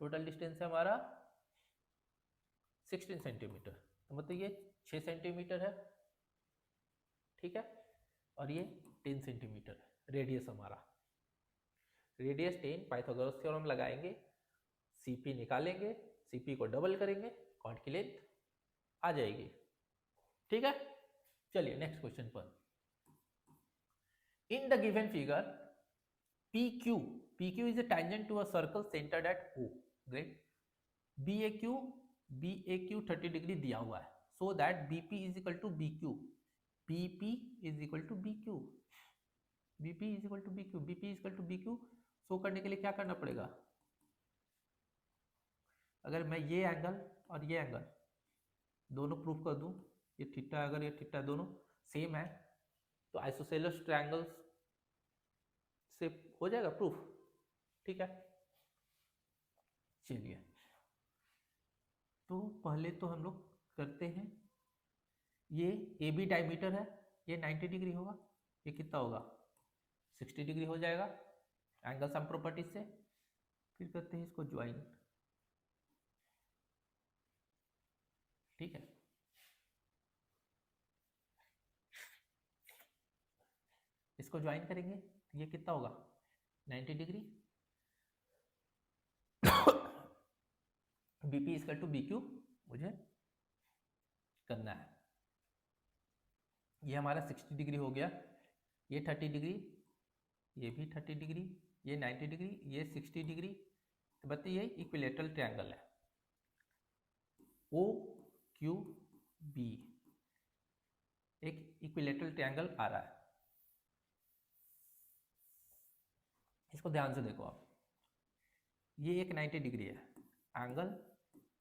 टोटल डिस्टेंस है हमारा 16 सेंटीमीटर, तो मतलब ये 6 सेंटीमीटर है, ठीक है, और ये 10 सेंटीमीटर है रेडियस हमारा। रेडियस 10, पाइथागोरस थ्योरम लगाएंगे, सीपी निकालेंगे, सीपी को डबल करेंगे, कॉर्ड की लेंथ आ जाएगी। ठीक है, चलिए नेक्स्ट क्वेश्चन पर। In the given figure, PQ, PQ is a tangent to a circle centered at O. Great. BAQ 30 degree दिया हुआ है, so that BP is equal to BQ. BP is equal to BQ. BP is equal to BQ. BP is equal to BQ. Show करने के लिए क्या करना पड़ेगा? अगर मैं ये एंगल और ये एंगल दोनों प्रूफ कर दूं, ये थीटा, अगर ये थीटा दोनों सेम है, तो आइसोसेलेस ट्रायंगल्स से हो जाएगा प्रूफ। ठीक है, चलिए तो पहले तो हम लोग करते हैं, ये ए बी डायमीटर है, ये 90 डिग्री होगा, ये कितना होगा 60 डिग्री हो जाएगा एंगल सम प्रॉपर्टीज से। फिर करते हैं इसको ज्वाइन। ठीक है, इसको ज्वाइन करेंगे तो ये कितना होगा 90 degree. BP equal to BQ मुझे करना है। ये हमारा 60 डिग्री हो गया, ये 30 डिग्री, ये भी 30 डिग्री, ये 90 डिग्री, ये 60 डिग्री, तो बताइए ये इक्विलेटरल ट्रायंगल है ओ क्यू बी, एक इक्विलेटरल ट्रायंगल आ रहा है। इसको ध्यान से देखो आप, ये एक 90 डिग्री है, angle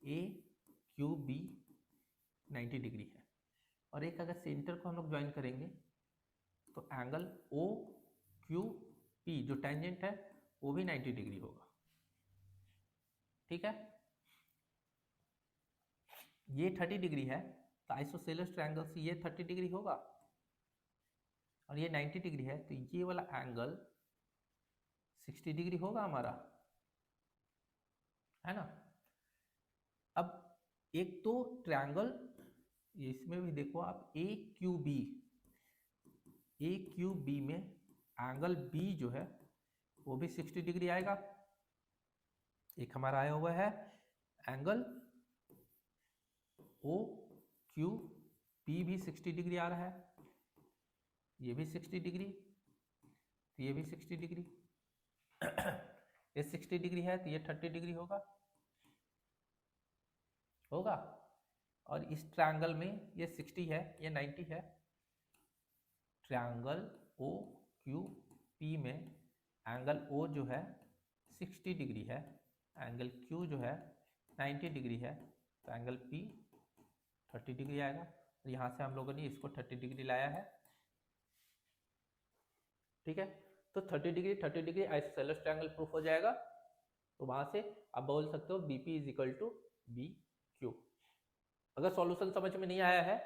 A Q B 90 degree है, और एक अगर सेंटर को हम लोग ज्वाइन करेंगे तो एंगल ओ क्यू पी जो टेंजेंट है वो भी 90 डिग्री होगा। ठीक है, ये 30 डिग्री है तो आइसोसेलेस ट्रायंगल से ये 30 डिग्री होगा, और ये 90 डिग्री है तो ये वाला एंगल 60 डिग्री होगा हमारा, है ना। अब एक तो ट्रायंगल, इसमें भी देखो आप ए क्यू बी में एंगल बी जो है वो भी 60 डिग्री आएगा। एक हमारा आया हुआ है एंगल ओ क्यू पी भी 60 डिग्री आ रहा है, ये भी 60 डिग्री, ये भी 60 डिग्री ये 60 डिग्री है तो ये 30 डिग्री होगा। और इस ट्रायंगल में ये 60 है, ये 90 है। ट्रायंगल ओ क्यू पी में एंगल ओ जो है 60 डिग्री है, एंगल क्यू जो है 90 डिग्री है, तो एंगल पी 30 डिग्री आएगा। और यहाँ से हम लोगों ने इसको 30 डिग्री लाया है, ठीक है। तो 30 डिग्री आइसोसेलेस ट्रायंगल प्रूफ हो जाएगा। तो वहां से आप बोल सकते हो BP is equal to B Q. अगर सॉल्यूशन समझ में नहीं आया है,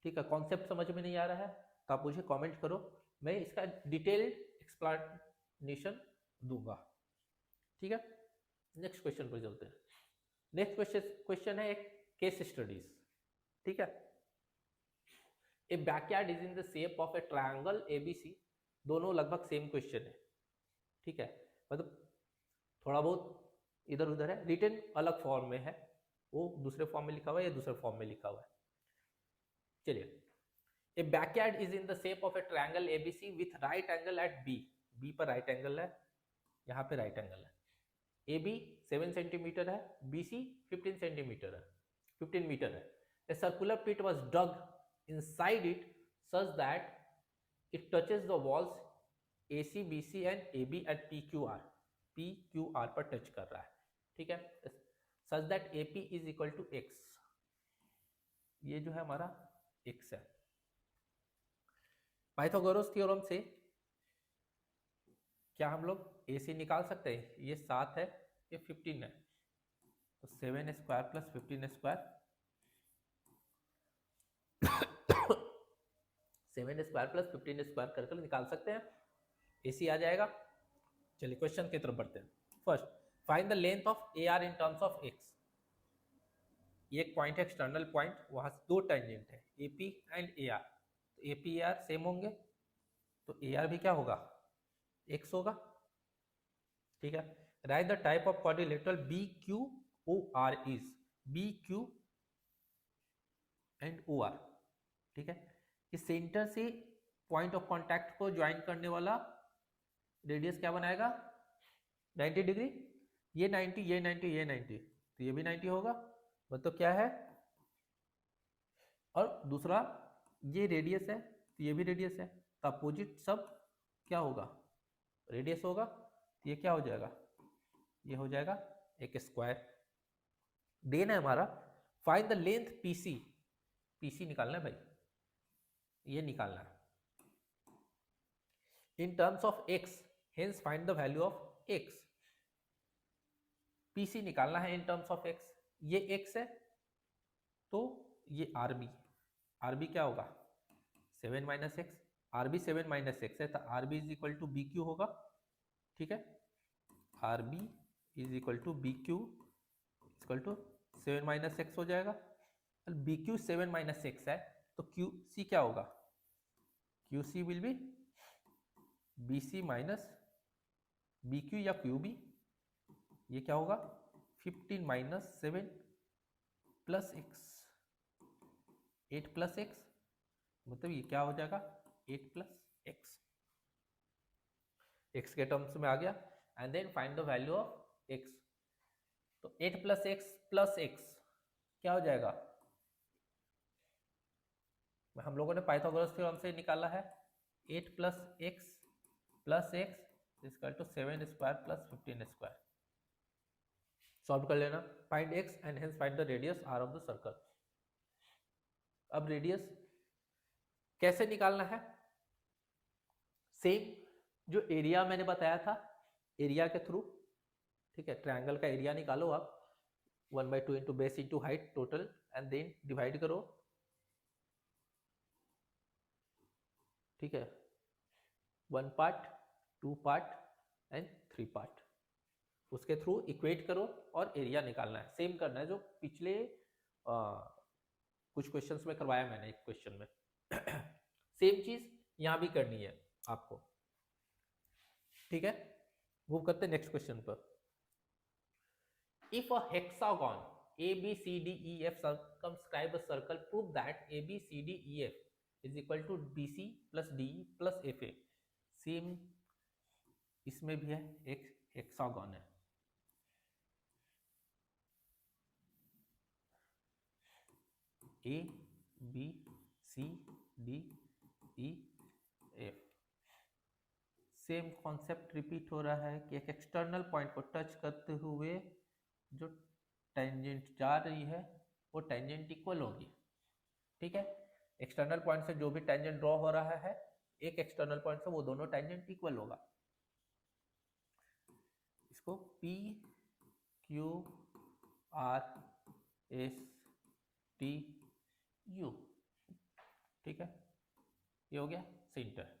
ठीक है, कॉन्सेप्ट समझ में नहीं आ रहा है, तो आप मुझे कमेंट करो, मैं इसका डिटेल्ड एक्सप्लेनेशन दूंगा, ठीक है। नेक्स्ट क्वेश्चन पर चलते हैं। नेक्स्ट क्वेश्चन है एक केस स्टडीज, ठीक है। A backyard is in the shape of a triangle ABC, दोनों लगभग सेम क्वेश्चन है, ठीक है, मतलब थोड़ा बहुत इधर उधर है, रिटन अलग फॉर्म में है, वो दूसरे फॉर्म में लिखा हुआ है, या दूसरे फॉर्म में लिखा हुआ है। चलिए, a backyard is in the shape of a triangle ABC with right angle at B पर राइट एंगल है, यहाँ पे राइट एंगल है, ए बी 7 सेंटीमीटर है, बी सी 15 सेंटीमीटर है, 15 मीटर है। A circular pit was dug inside it such that it touches the walls AC, BC and AB at PQR पर टच कर रहा है, ठीक है। such that AP is equal to X, ये जो है हमारा X है। पाइथागोरस थ्योरम से क्या हम लोग AC निकाल सकते हैं? ये 7 है, ये 15 है, तो 7 square plus 15 square 7 square plus 15 square करके निकाल सकते हैं, AC आ जाएगा। चलिए क्वेश्चन की तरफ बढ़ते हैं। First, find the length of AR in terms of X। ये एक पॉइंट है, एक्सटर्नल पॉइंट, वहां से 2 टेंजेंट है AP एंड AR, तो AP AR सेम होंगे, तो AR भी क्या होगा? X होगा, ठीक है। Right the type of quadrilateral BQOR is, BQ and OR, ठीक है। इस सेंटर से पॉइंट ऑफ कांटेक्ट को ज्वाइन करने वाला रेडियस क्या बनाएगा? 90 डिग्री, ये 90, ये 90, ये 90, तो ये भी 90 होगा, मतलब क्या है। और दूसरा ये रेडियस है, तो ये भी रेडियस है, तो अपोजिट सब क्या होगा? रेडियस होगा, तो ये क्या हो जाएगा? ये हो जाएगा एक स्क्वायर। देन है हमारा find the length PC, PC निकालना है भाई, ये निकालना है in terms of X, hence find the value of X। PC निकालना है इन टर्म्स ऑफ X, ये X है, तो ये RB क्या होगा? 7 minus X, RB 7 minus X है, तो RB is equal to BQ होगा, ठीक है। RB is equal to BQ equal to 7 minus X हो जाएगा। BQ 7 माइनस एक्स है, तो QC क्या होगा? QC will be BC minus BQ या QB, ये क्या होगा? 15 minus 7 plus X, 8 plus X, मतलब ये क्या हो जाएगा? 8 प्लस एक्स, एक्स के टर्म्स में आ गया। And then find the value of X, तो 8 प्लस एक्स क्या हो जाएगा? हम लोगों ने पाइथागोरस थ्योरम से निकाला है, 8 plus X equal to 7 square plus 15 square. Solve कर लेना, find x and hence find the radius r of the circle. अब रेडियस कैसे निकालना है? सेम जो एरिया मैंने बताया था, एरिया के थ्रू, ठीक है। ट्रायंगल का एरिया निकालो आप, 1/2 into base into height total, and then divide करो, ठीक है, 1 पार्ट, 2 पार्ट एंड 3 पार्ट, उसके थ्रू इक्वेट करो और एरिया निकालना है। सेम करना है जो पिछले कुछ क्वेश्चंस में करवाया मैंने एक क्वेश्चन में। सेम चीज यहां भी करनी है आपको, ठीक है। मूव करते हैं नेक्स्ट क्वेश्चन पर। If a hexagon ABCDEF circumscribe a circle, prove that ABCDEF is equal to BC plus DE plus FA। Same इसमें भी है, एक हेक्सागन है, ABCDEF। सेम कॉन्सेप्ट रिपीट हो रहा है कि एक एक्सटर्नल पॉइंट को टच करते हुए जो टेंजेंट जा रही है वो टेंजेंट इक्वल होगी, ठीक है। एक्सटर्नल पॉइंट से जो भी टेंजेंट ड्रॉ हो रहा है एक एक्सटर्नल पॉइंट से, वो दोनों टेंजेंट इक्वल होगा। इसको P Q R S T U, ठीक है, ये हो गया सेंटर।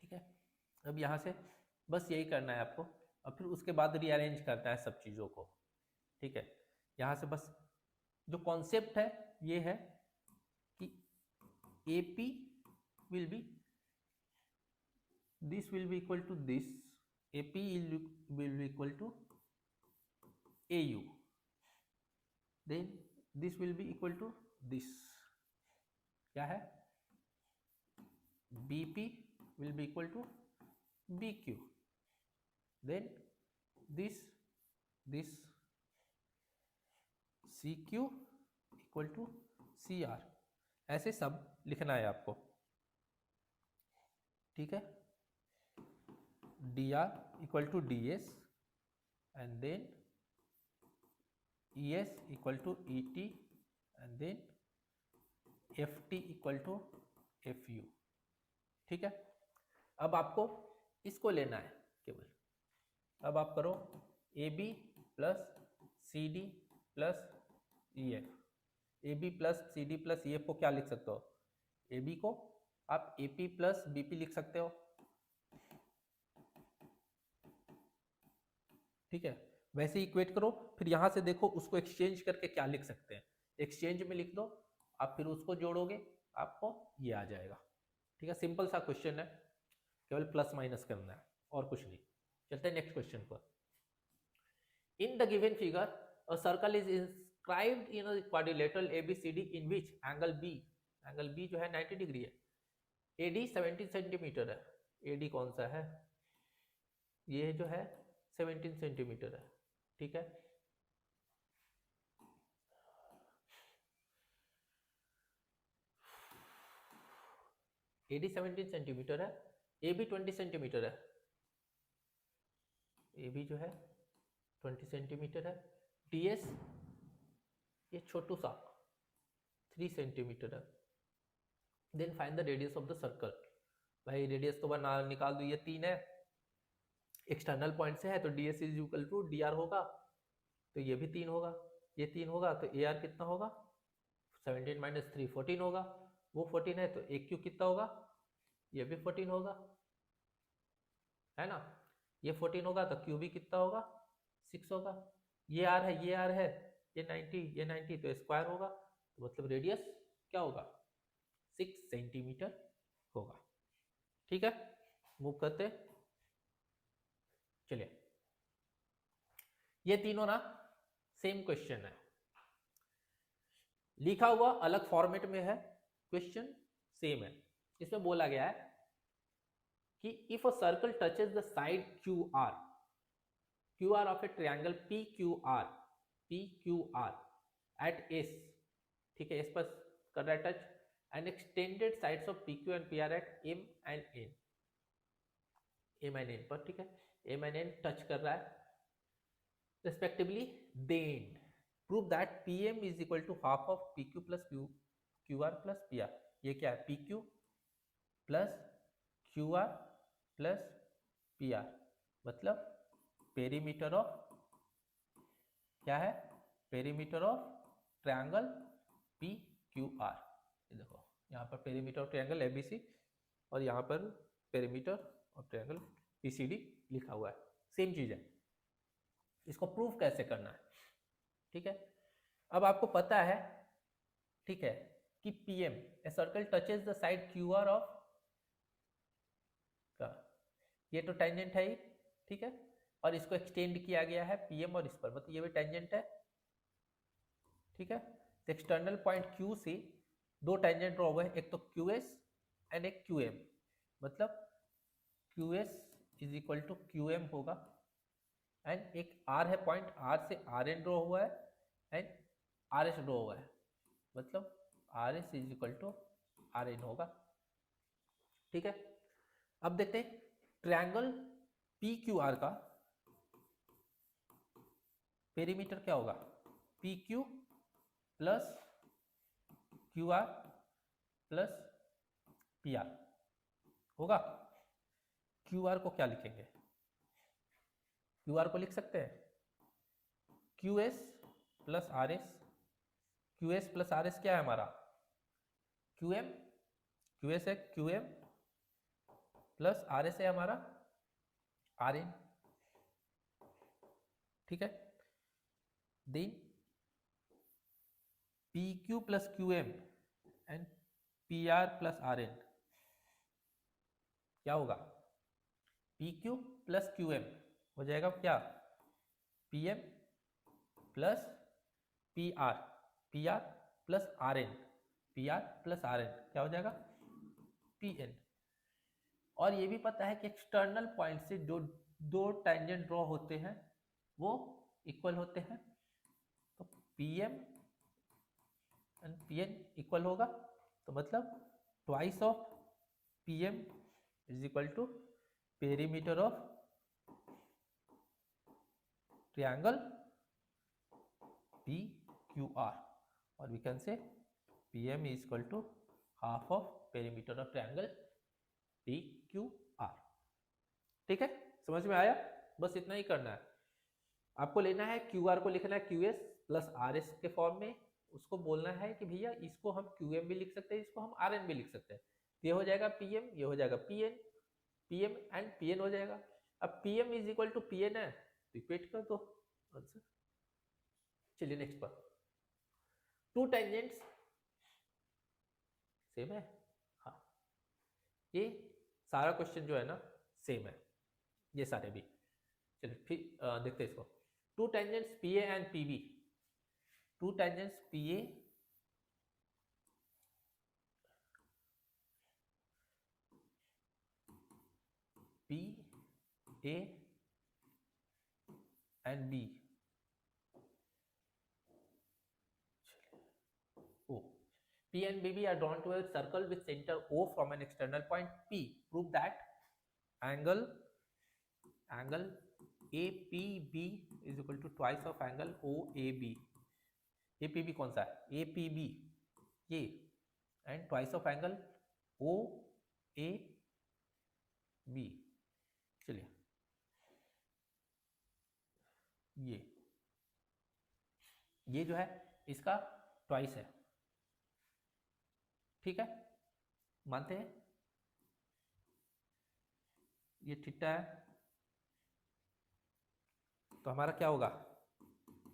ठीक है, अब यहां से बस यही करना है आपको, और फिर उसके बाद रीअरेंज करना है सब चीजों को, ठीक है। यहां से बस जो कॉन्सेप्ट है ये है कि AP will be, this will be equal to this, AP will be equal to AU, then this will be equal to this, क्या है, BP will be equal to BQ, then this CQ equal to CR, ऐसे सब लिखना है आपको, ठीक है। DR equal to DS and then ES equal to ET and then FT equal to FU, ठीक है। अब आपको इसको लेना है केवल, अब आप करो AB plus CD plus EF। AB plus CD plus EF को क्या लिख सकते हो, AB को आप AP प्लस BP लिख सकते हो, ठीक है। वैसे इक्वेट करो, फिर यहां से देखो उसको एक्सचेंज करके क्या लिख सकते हैं, एक्सचेंज में लिख दो आप, फिर उसको जोड़ोगे आपको ये आ जाएगा, ठीक है। सिंपल सा क्वेश्चन है, केवल प्लस माइनस करना है और कुछ नहीं। चलते हैं नेक्स्ट क्वेश्चन पर। In the given figure a circle is inscribed in a quadrilateral ABCD in which angle B जो है 90 डिग्री है, AD 17 सेंटीमीटर है। AD कौन सा है, ये जो है 17 सेंटीमीटर है, ठीक है। AD 17 सेंटीमीटर है, AB 20 सेंटीमीटर है, AB जो है 20 सेंटीमीटर है, DS ये छोटू सा 3 सेंटीमीटर है। Then find the radius of the circle. भाई रेडियस तो बना निकाल दो, ये 3 है, एक्सटर्नल पॉइंट से है तो DS is equal to DR होगा, तो ये भी 3 होगा, ये 3 होगा, तो AR कितना होगा, 17 माइनस 3 14 होगा, वो 14 है तो AQ कितना होगा, ये भी 14 होगा, है ना। ये 14 होगा तो Q भी कितना होगा, 6 होगा। ये R है, ये R है, ये 90, ये 90, तो स्क्वायर होगा, तो मतलब रेडियस क्या होगा, 6 सेंटीमीटर होगा, ठीक है। मूव करते, चलिए। ये तीनों ना सेम क्वेश्चन है, लिखा हुआ अलग फॉर्मेट में है, क्वेश्चन सेम है। इसमें बोला गया है कि if a circle touches the side QR of a triangle PQR at S, ठीक है, S पर कर रहा है touch, and extended sides of PQ and PR at M and N पर, ठीक है, M एंड N टच कर रहा है respectively, then prove that PM is equal to half of PQ plus QR plus PR। ये क्या है, PQ plus Q R plus P are, मतलब पेरीमीटर ऑफ क्या है, perimeter of triangle P Q are. ये देखो यहाँ पर पेरीमीटर ऑफ ट्रायंगल एबीसी और यहाँ पर पेरीमीटर ऑफ ट्रायंगल पीसीडी लिखा हुआ है, सेम चीज है। इसको प्रूफ कैसे करना है, ठीक है। अब आपको पता है, ठीक है, कि PM a circle touches the side Q R of का, ये तो टेंजेंट है ही, ठीक है, और इसको एक्सटेंड किया गया है पीएम और इस पर, मतलब ये भी टेंजेंट है, ठीक है। तो एक्सटर्नल पॉइंट क्यू से दो टेंजेंट ड्रॉ हुए हैं, एक तो क्यू एस एंड एक क्यू एम, मतलब Q S is equal to Q M होगा, एंड एक आर है पॉइंट, आर से आर एन ड्रॉ हुआ है एंड आर एस ड्रॉ हुआ है, मतलब R S is equal to R N होगा, ठीक है। अब देखते हैं ट्रायंगल पी क्यू आर का पेरीमीटर क्या होगा, P Q plus Q R plus P R होगा। क्यू आर को क्या लिखेंगे, क्यू आर को लिख सकते हैं Q S plus R S, Q S plus R S क्या है हमारा, क्यू एम, क्यू एस है Q M plus R S है हमारा आर एन, ठीक है। Then P Q plus Q M and P R plus R N क्या होगा, P Q plus Q M हो जाएगा क्या, P M plus P R plus R N, P R plus R N क्या हो जाएगा, पी एन। और ये भी पता है कि एक्सटर्नल पॉइंट से जो दो टेंजेंट ड्रॉ होते हैं वो इक्वल होते हैं, तो P M and P N equal होगा, तो मतलब twice of P M is equal to perimeter of triangle P Q R, और we can say P M is equal to half of perimeter of triangle P Q R, ठीक है। समझ में आया, बस इतना ही करना है आपको। लेना है क्यू आर को लिखना है Q S plus R S के फॉर्म में, उसको बोलना है कि भैया इसको हम क्यू एम भी लिख सकते हैं, इसको हम आर एन भी लिख सकते हैं, ये हो जाएगा पी एम, ये हो जाएगा P N, P M and P N हो जाएगा। अब P M is equal to P N है, रिपीट कर दो आंसर। चलिए नेक्स्ट पर, टू टेंजेंट्स सेम है, हाँ ये सारा क्वेश्चन जो है ना सेम है, ये सारे भी। चलिए फिर देखते हैं इसको, two tangents P A and P B, two tangents P A P A and B, O. P and BB are drawn to a circle with center O from an external point P. Prove that angle APB is equal to twice of angle OAB. APB कौन सा है, APB ये, and twice of angle OAB. चलिए ये जो है इसका ट्वाइस है, ठीक है, मानते हैं ये थीटा है, तो हमारा क्या होगा,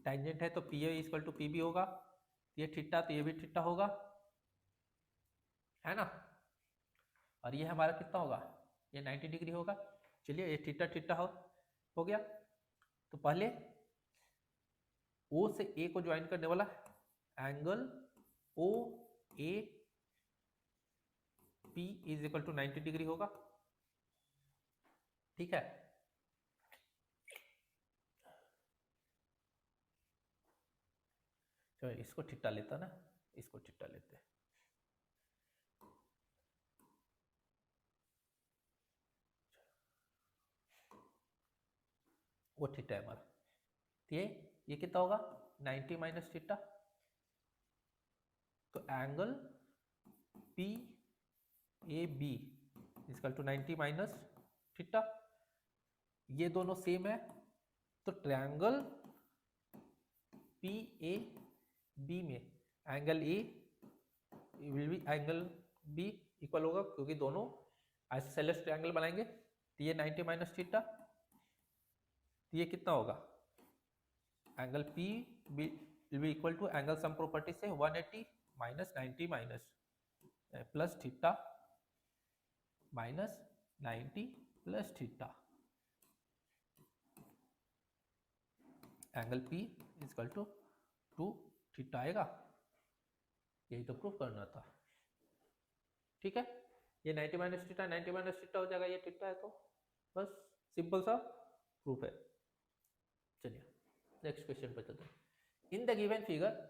टेंजेंट है तो P A equal to P B होगा, ये थीटा तो ये भी थीटा होगा, है ना, और ये हमारा कितना होगा, ये 90 डिग्री होगा। चलिए ये थीटा थीटा हो गया, तो पहले ओ से ए को ज्वाइन करने वाला angle O A P is equal to 90 degree होगा, ठीक है। चलो इसको थीटा लेता ना, इसको थीटा लेते हैं, वो थीटा है हमारा, तो ये कितना होगा 90 माइनस थीटा, तो angle P A B equal to 90 minus theta, ये दोनों सेम है, तो ट्रायंगल पी ए बी में angle A will be angle B equal होगा, क्योंकि दोनों आइसोसेलेस ट्रायंगल बनाएंगे। तो ये 90 माइनस थीटा, तो ये कितना होगा, angle P will be equal to angle sum property से 180 minus 90 minus plus theta minus 90 plus theta, angle P equal to 2 theta आएगा। यही तो प्रूफ करना था, ठीक है। ये 90 माइनस थीटा 90 माइनस थीटा हो जाएगा, ये थीटा है, तो बस सिंपल सा प्रूफ है। चलिए नेक्स्ट क्वेश्चन पे चलते हैं। In the given figure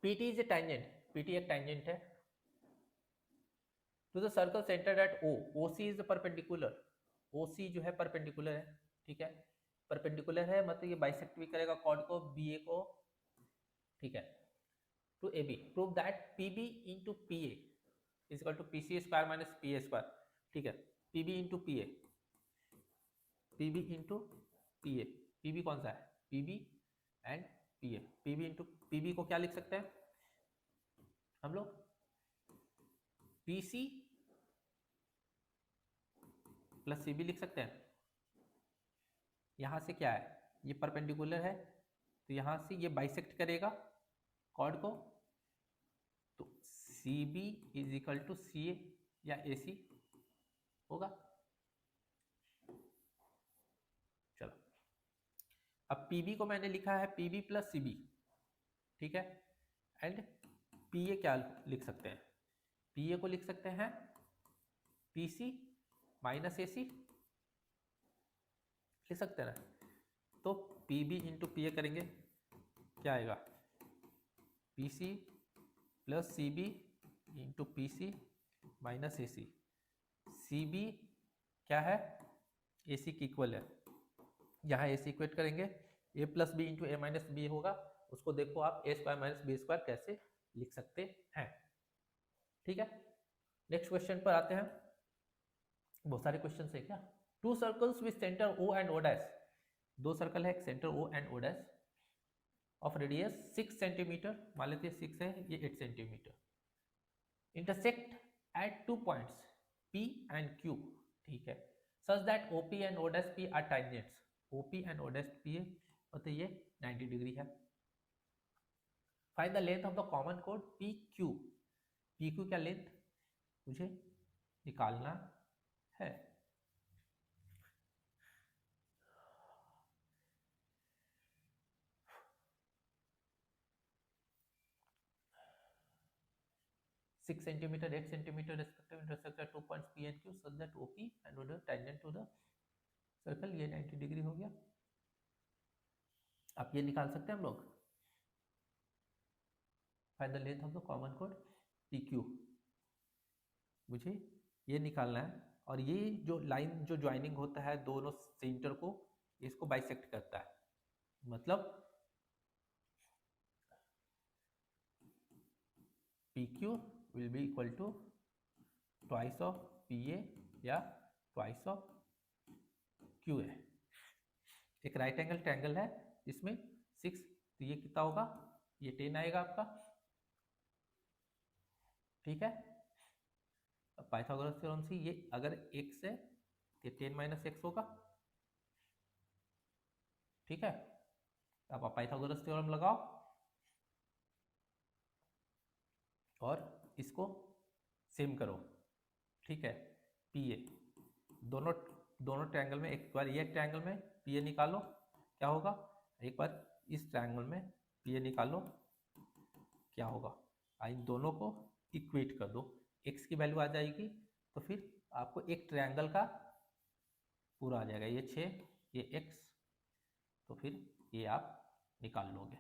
PT is a tangent, PT एक टेंजेंट है to the circle centred at O, OC is perpendicular, OC जो है परपेंडिकुलर है, ठीक है, परपेंडिकुलर है, मतलब ये बाइसेक्ट भी करेगा कॉर्ड को BA को, ठीक है, to AB। Prove that PB into PA is equal to PC square minus PA square, ठीक है, PB into PA, PB into PA, PB कौन सा है, PB and PA, PB into PB को क्या लिख सकते हैं हम लोग, PC प्लस CB लिख सकते हैं। यहां से क्या है, ये परपेंडिकुलर है, तो यहां से ये बाइसेक्ट करेगा कॉर्ड को, तो CB is equal to CA या AC होगा। चलो अब PB को मैंने लिखा है PB प्लस CB, ठीक है, एंड PA क्या लिख सकते हैं, PA को लिख सकते हैं PC माइनस AC लिख सकते हैं ना, तो PB इंटू PA करेंगे, क्या आएगा, PC plus CB into PC minus AC, CB क्या है, AC की इक्वल है, यहाँ AC इक्वेट करेंगे, A plus B into A minus B होगा, उसको देखो आप A square minus B square कैसे लिख सकते हैं, ठीक है। नेक्स्ट क्वेश्चन पर आते हैं, बहुत सारे क्वेश्चन है क्या। Two circles with centre O and O dash, दो सर्कल है, एक centre O and O dash of radius 6 centimetre, मान लेते हैं 6 है, ये 8 centimetre, intersect at 2 points P and Q, ठीक है, such that OP and O dash P are tangents, OP and O dash P मतलब ये 90 डिग्री है। Find the length of the common कोड PQ, PQ क्या लेंथ मुझे निकालना है। Six centimetre 8 centimetre respective intersect at 2 points P and Q such that OP and O tangent to the circle, ये 90 डिग्री हो गया। आप ये निकाल सकते हैं हम लोग, find the length of the common कोड PQ, मुझे ये निकालना है, और ये जो लाइन जो ज्वाइनिंग होता है दोनों सेंटर को, इसको बाइसेक्ट करता है, मतलब PQ will be equal to twice of PA या twice of QA। एक राइट एंगल ट्रायंगल है इसमें 6, तो ये कितना होगा, ये 10 आएगा आपका, ठीक है। अब पाइथागोरस थ्योरम से ये अगर x है तो 10 माइनस एक्स होगा, ठीक है। अब आप पाइथागोरस थ्योरम लगाओ और इसको सेम करो, ठीक है, PA दोनों ट्रायंगल में, एक बार ये ट्रायंगल में PA निकालो, क्या होगा, एक बार इस ट्रायंगल में PA निकालो, क्या होगा, इन दोनों को इक्वेट कर दो, x की वैल्यू आ जाएगी, तो फिर आपको एक ट्रायंगल का पूरा आ जाएगा, ये 6 ये x, तो फिर ये आप निकाल लोगे।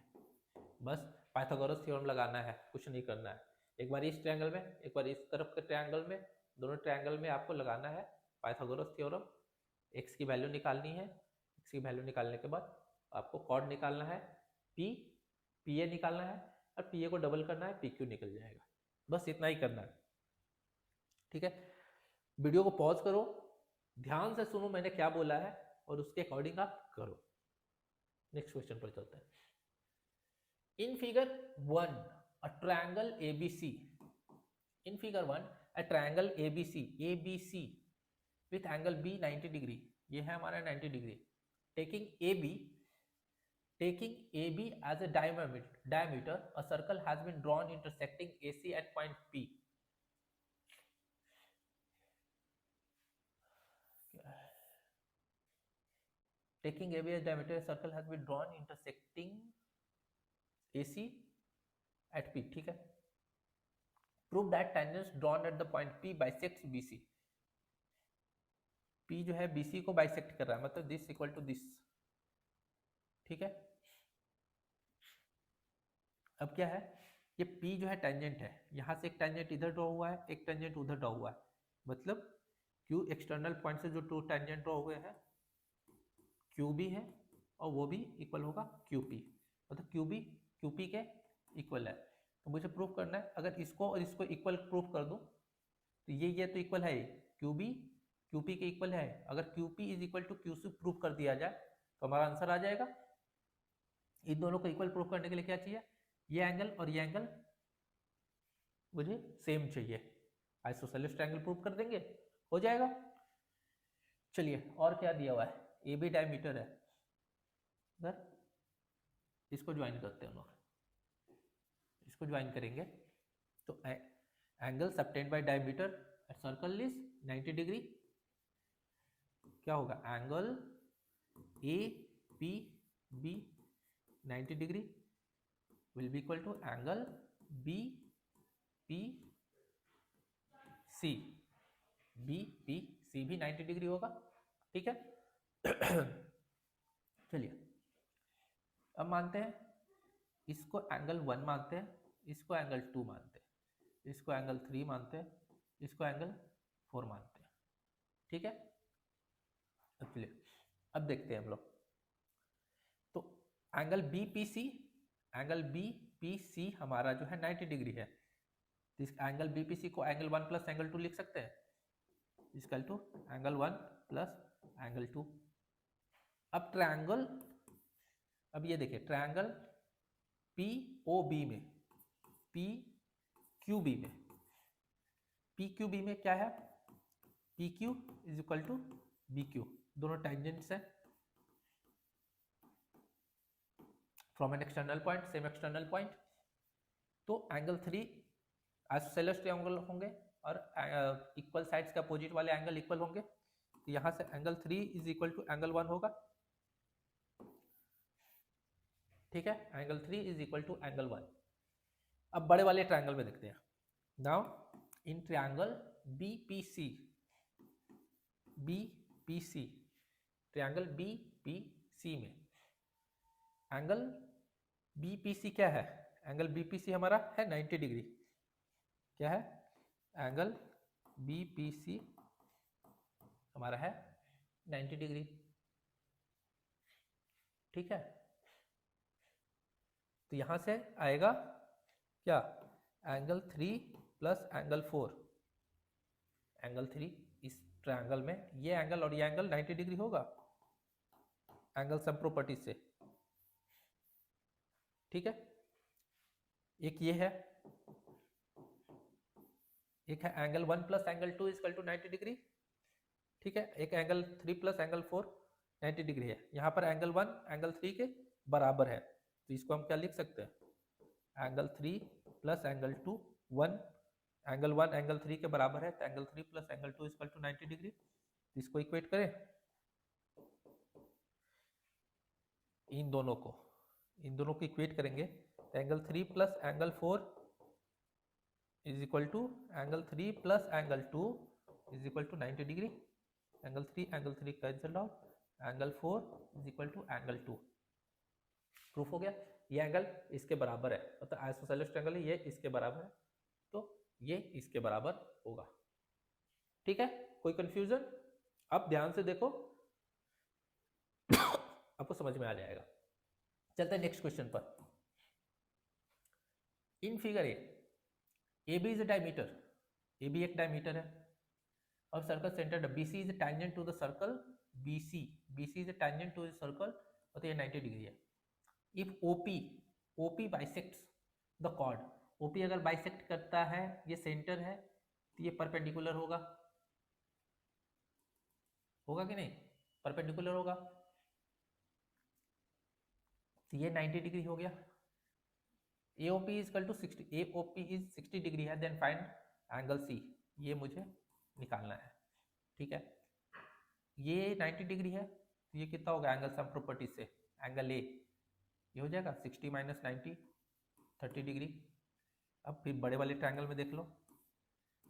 बस पाइथागोरस थ्योरम लगाना है, कुछ नहीं करना है, एक बार इस ट्रायंगल में एक बार इस तरफ के ट्रायंगल में, दोनों ट्रायंगल में आपको लगाना है पाइथागोरस थ्योरम। x की वैल्यू निकालनी है, x की वैल्यू निकालने के बाद आपको कॉर्ड निकालना है, PA निकालना है, और PA को डबल करना है, PQ निकल जाएगा, बस इतना ही करना है, ठीक है। वीडियो को पॉज करो, ध्यान से सुनो मैंने क्या बोला है और उसके अकॉर्डिंग आप करो। नेक्स्ट क्वेश्चन पर चलते हैं। In figure 1 a triangle ABC, in figure 1 a triangle ABC with angle B 90 degree, ये है हमारा 90 degree, taking AB as a diameter, a circle has been drawn intersecting AC at point P. Taking AB as diameter, a circle has been drawn intersecting AC at P, ठीक है। Prove that tangents drawn at the point P bisects BC. P जो है BC को bisect कर रहा है, मतलब this equal to this, ठीक है। अब क्या है, ये P जो है टेंजेंट है, यहां से एक टेंजेंट इधर ड्रॉ हुआ है, एक टेंजेंट उधर ड्रॉ हुआ है, मतलब Q एक्सटर्नल पॉइंट से जो टू टेंजेंट ड्रॉ हुए हैं QB है और वो भी इक्वल होगा QP, मतलब QB QP के इक्वल है। तो मुझे प्रूफ करना है, अगर इसको और इसको इक्वल प्रूफ कर दूं तो ये तो इक्वल है, QB QP के इक्वल है। अगर QP is equal to QC proof कर दिया जाए तो हमारा आंसर आ जाएगा। इन दोनों को इक्वल प्रूफ करने के लिए क्या चाहिए, ये एंगल और ये एंगल मुझे सेम चाहिए, आइसोसेलेस ट्रायंगल प्रूफ कर देंगे, हो जाएगा। चलिए और क्या दिया हुआ है, ए बी डायमीटर है, अगर इसको ज्वाइन करते हैं हम लोग, इसको ज्वाइन करेंगे तो angle subtended by diameter at circle is 90 degree, क्या होगा, angle A P B 90 degree will be equal to angle BPC, BPC भी 90 डिग्री होगा, ठीक है। चलिए अब मानते हैं इसको एंगल 1 मानते हैं, इसको एंगल 2 मानते हैं, इसको एंगल 3 मानते हैं, इसको एंगल 4 मानते हैं, ठीक है। अब चलिए अब देखते हैं हम लोग, तो एंगल BPC, एंगल BPC हमारा जो है 90 डिग्री है, तो इस एंगल BPC को एंगल 1 प्लस एंगल 2 लिख सकते हैं, equal to angle 1 plus angle 2। अब ट्रायंगल, अब ये देखिए ट्रायंगल POB में, PQB में, PQB में क्या है, PQ is equal to BQ, दोनों टेंजेंट्स हैं from an external point, same external point, तो एंगल 3 आइसोसेलेस ट्रायंगल होंगे और इक्वल साइड्स के अपोजिट वाले एंगल इक्वल होंगे, तो यहां से angle 3 is equal to angle 1 होगा, ठीक है, angle 3 is equal to angle 1। अब बड़े वाले ट्रायंगल में देखते हैं, now in triangle BPC, triangle BPC में एंगल BPC क्या है, एंगल BPC हमारा है 90 डिग्री, क्या है, एंगल BPC हमारा है 90 डिग्री, ठीक है। तो यहां से आएगा क्या, एंगल 3 प्लस एंगल 4, एंगल 3 इस ट्रायंगल में, ये एंगल और ये एंगल 90 डिग्री होगा एंगल सम प्रॉपर्टी से, ठीक है। एक ये है, एक है angle 1 plus angle 2 equal to 90 degree, ठीक है, एक एंगल 3 प्लस एंगल 4 90 डिग्री है, यहाँ पर एंगल 1 एंगल 3 के बराबर है, तो इसको हम क्या लिख सकते हैं, angle 3 plus angle 2 1, angle 1 angle 3 के बराबर है, तो angle 3 plus angle 2 equal to 90 degree, तो इसको इक्वेट करें, इन दोनों को इक्वेट करेंगे, तो angle 3 plus angle 4 is equal to angle 3 plus angle 2 is equal to 90 degree, angle 3 cancel out, angle 4 is equal to angle 2, proof हो गया। ये एंगल इसके बराबर है, मतलब आइसोसेलेस ट्रायंगल है, ये इसके बराबर है, तो ये इसके बराबर होगा, ठीक है। कोई कंफ्यूजन, अब ध्यान से देखो आपको समझ में आ जाएगा। चलते हैं नेक्स्ट क्वेश्चन पर। In figure A B is a diameter, A B एक डायमीटर है of circle center BC is tangent to the circle BC is tangent to the circle और तो ये 90 डिग्री है. If OP bisects the chord, OP अगर बाइसेक्ट करता है, ये सेंटर है तो ये परपेंडिकुलर होगा कि नहीं? परपेंडिकुलर होगा तो ये 90 डिग्री हो गया. AOP is equal to 60, AOP is 60 degree है. देन फाइंड एंगल C, ये मुझे निकालना है. ठीक है, ये 90 डिग्री है तो ये कितना होगा एंगल सम प्रॉपर्टी से? एंगल A ये हो जाएगा 60 माइनस 90 30 डिग्री. अब फिर बड़े वाले ट्रायंगल में देख लो,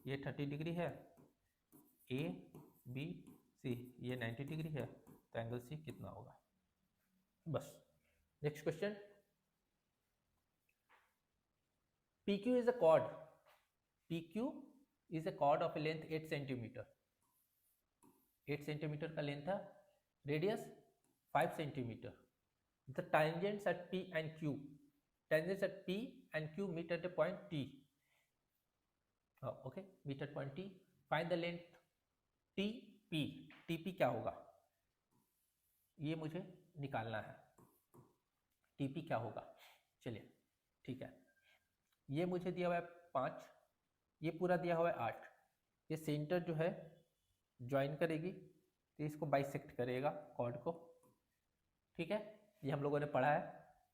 ये 30 डिग्री है, ABC ये 90 डिग्री है, तो एंगल C कितना होगा? बस. Next question. PQ is a chord. PQ is a chord of a length 8 centimeter. 8 centimeter का लेंथ है, radius 5 centimeter. The tangents at P and Q. Tangents at P and Q meet at a point T. Okay, meet at point T. Find the length TP. TP क्या होगा? ये मुझे निकालना है. TP क्या होगा? चलिए, ठीक है. ये मुझे दिया हुआ है 5, ये पूरा दिया हुआ है 8. ये सेंटर जो है ज्वाइन करेगी तो इसको बाइसेक्ट करेगा कॉर्ड को. ठीक है, ये हम लोगों ने पढ़ा है.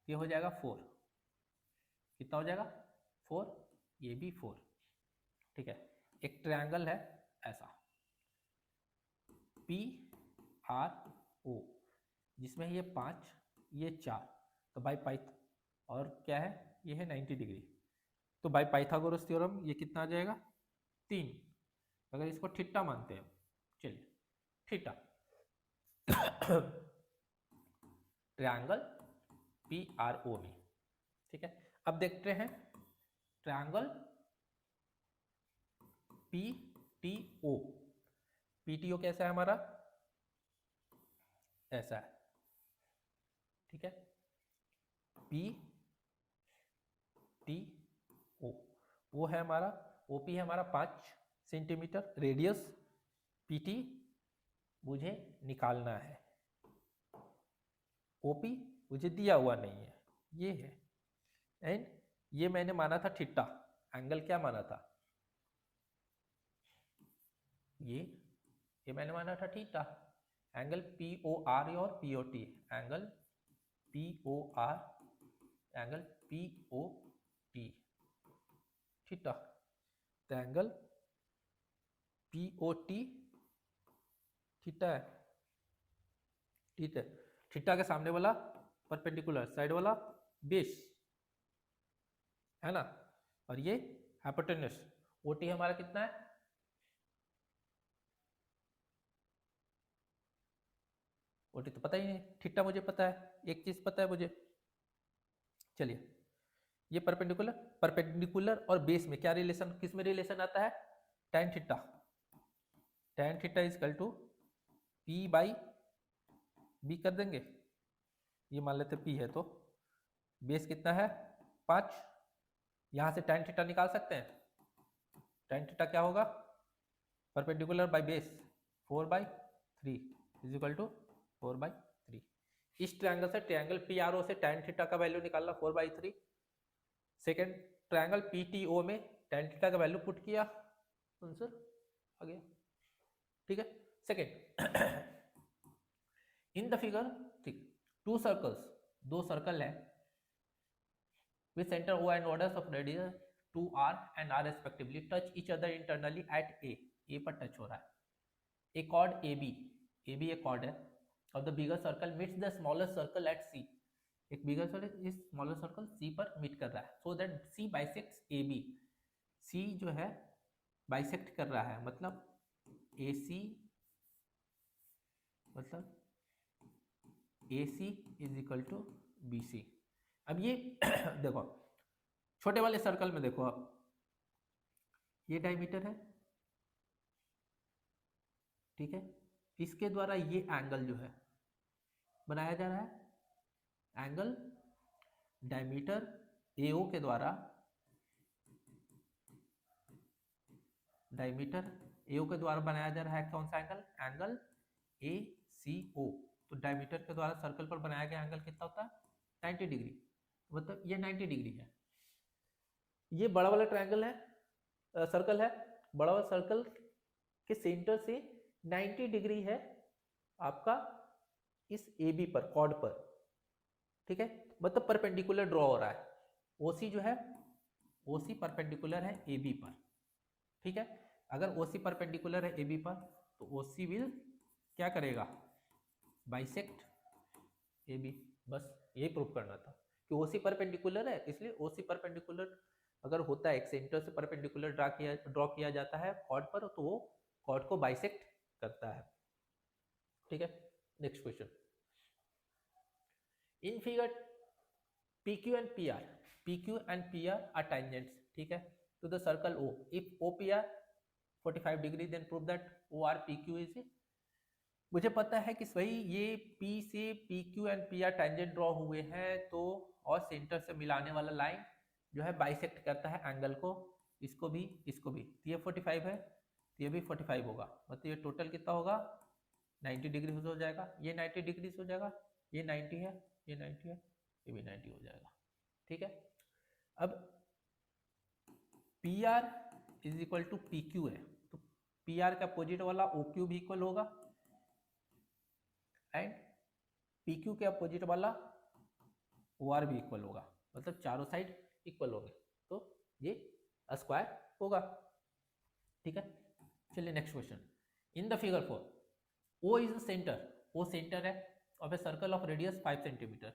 ये हो जाएगा 4. कितना हो जाएगा? 4. ये भी 4. ठीक है, एक ट्रायंगल है ऐसा PRO जिसमें ये 5 ये 4, तो बाई पाइथ और क्या है, ये है 90 डिग्री. तो बाई पाइथागोरस थ्योरम ये कितना आ जाएगा? 3. अगर इसको थीटा मानते हैं, चलिए थीटा ट्रायंगल PRO में. ठीक है, अब देखते हैं ट्रायंगल PTO. PTO कैसा है हमारा? ऐसा है. ठीक है, PTO वो है हमारा. OP है हमारा 5 सेंटीमीटर, रेडियस PT मुझे निकालना है. OP मुझे दिया हुआ नहीं है, ये है. एंड ये मैंने माना था थीटा. एंगल क्या माना था? ये मैंने माना था थीटा. एंगल POR और POT. Angle POR, angle POT theta. तो एंगल POT थीटा है. ठीक है, थीटा के सामने वाला परपेंडिकुलर, साइड वाला बेस है ना, और ये हाइपोटेन्यूस. OT हमारा कितना है? OT तो पता ही नहीं. थीटा मुझे पता है, एक चीज पता है मुझे. चलिए, ये परपेंडिकुलर और बेस में क्या रिलेशन, किस में रिलेशन आता है? tan theta. tan theta is equal to P by B कर देंगे. ये मान लेते P है, तो बेस कितना है? 5. यहां से tan थीटा निकाल सकते हैं. tan थीटा क्या होगा? Perpendicular by base 4/3 is equal to 4/3. इस ट्रायंगल से, ट्रायंगल PRO से tan थीटा का वैल्यू निकालना 4/3. सेकेंड ट्रायंगल PTO में tan थीटा का वैल्यू पुट किया, आंसर आ गया. ठीक है. Second, in the figure 3 2 circles, 2 circle है with centre O and borders of radius 2R and R respectively touch each other internally at A पर टच हो रहा है. A chord AB एक chord है, और the bigger circle meets the smaller circle at C. एक बिगर सर्कल इस स्मॉलर सर्कल C पर मीट कर रहा है. So that C bisects AB. C जो है बाइसेक्ट कर रहा है, मतलब AC is equal to BC. अब ये देखो, छोटे वाले सर्कल में देखो आप, ये डायमीटर है. ठीक है, इसके द्वारा ये एंगल जो है बनाया जा रहा है. एंगल डायमीटर AO के द्वारा डायमीटर AO के द्वारा बनाया जा रहा है कौन सा एंगल, एंगल ACO। तो डायमीटर के द्वारा सर्कल पर बनाया गया एंगल कितना होता है, 90 डिग्री, मतलब ये 90 डिग्री है। ये बड़ा वाला ट्रायंगल है, सर्कल है, बड़ा वाला सर्कल के सेंटर से 90 डिग्री है आपका इस AB पर, कॉर्ड पर, ठीक है, मतलब परपेंडिकुलर ड्रॉ हो रहा है। OC जो है, OC परपेंडिकुलर है AB पर, ठीक है। अगर OC परपेंडिकुलर है AB पर तो OC विल क्या करेगा, बाइसेक्ट AB। बस यही प्रूव करना था कि OC परपेंडिकुलर है, इसलिए OC परपेंडिकुलर अगर होता है, एक सेंटर से परपेंडिकुलर ड्रॉ किया जाता है कॉर्ड पर, तो वो कॉर्ड को बाइसेक्ट करता है, ठीक है। Next question, in figure PQ and PR are tangents, ठीक है, to the circle O. If OPR 45 degree, then prove that ORPQ is it? मुझे पता है कि सही ये P से PQ and PR tangent draw हुए हैं, तो और सेंटर से मिलाने वाला लाइन जो है बाइसेक्ट करता है एंगल को, इसको भी इसको भी। तो ये 45 है, तो ये भी 45 होगा, मतलब ये टोटल कितना होगा, 90 डिग्री हो जाएगा, ये 90 डिग्री हो जाएगा, ये 90 है, ये 90 है, ये भी 90 हो जाएगा, ठीक है। अब PR is equal to PQ है, तो PR का अपोजिट वाला OQ भी इक्वल होगा एंड PQ के अपोजिट वाला OR भी इक्वल होगा, मतलब चारों साइड इक्वल होंगे, तो ये स्क्वायर होगा, ठीक है। चलिए next question, in the figure 4 O is the centre, O centre है of a circle of radius 5 centimetre,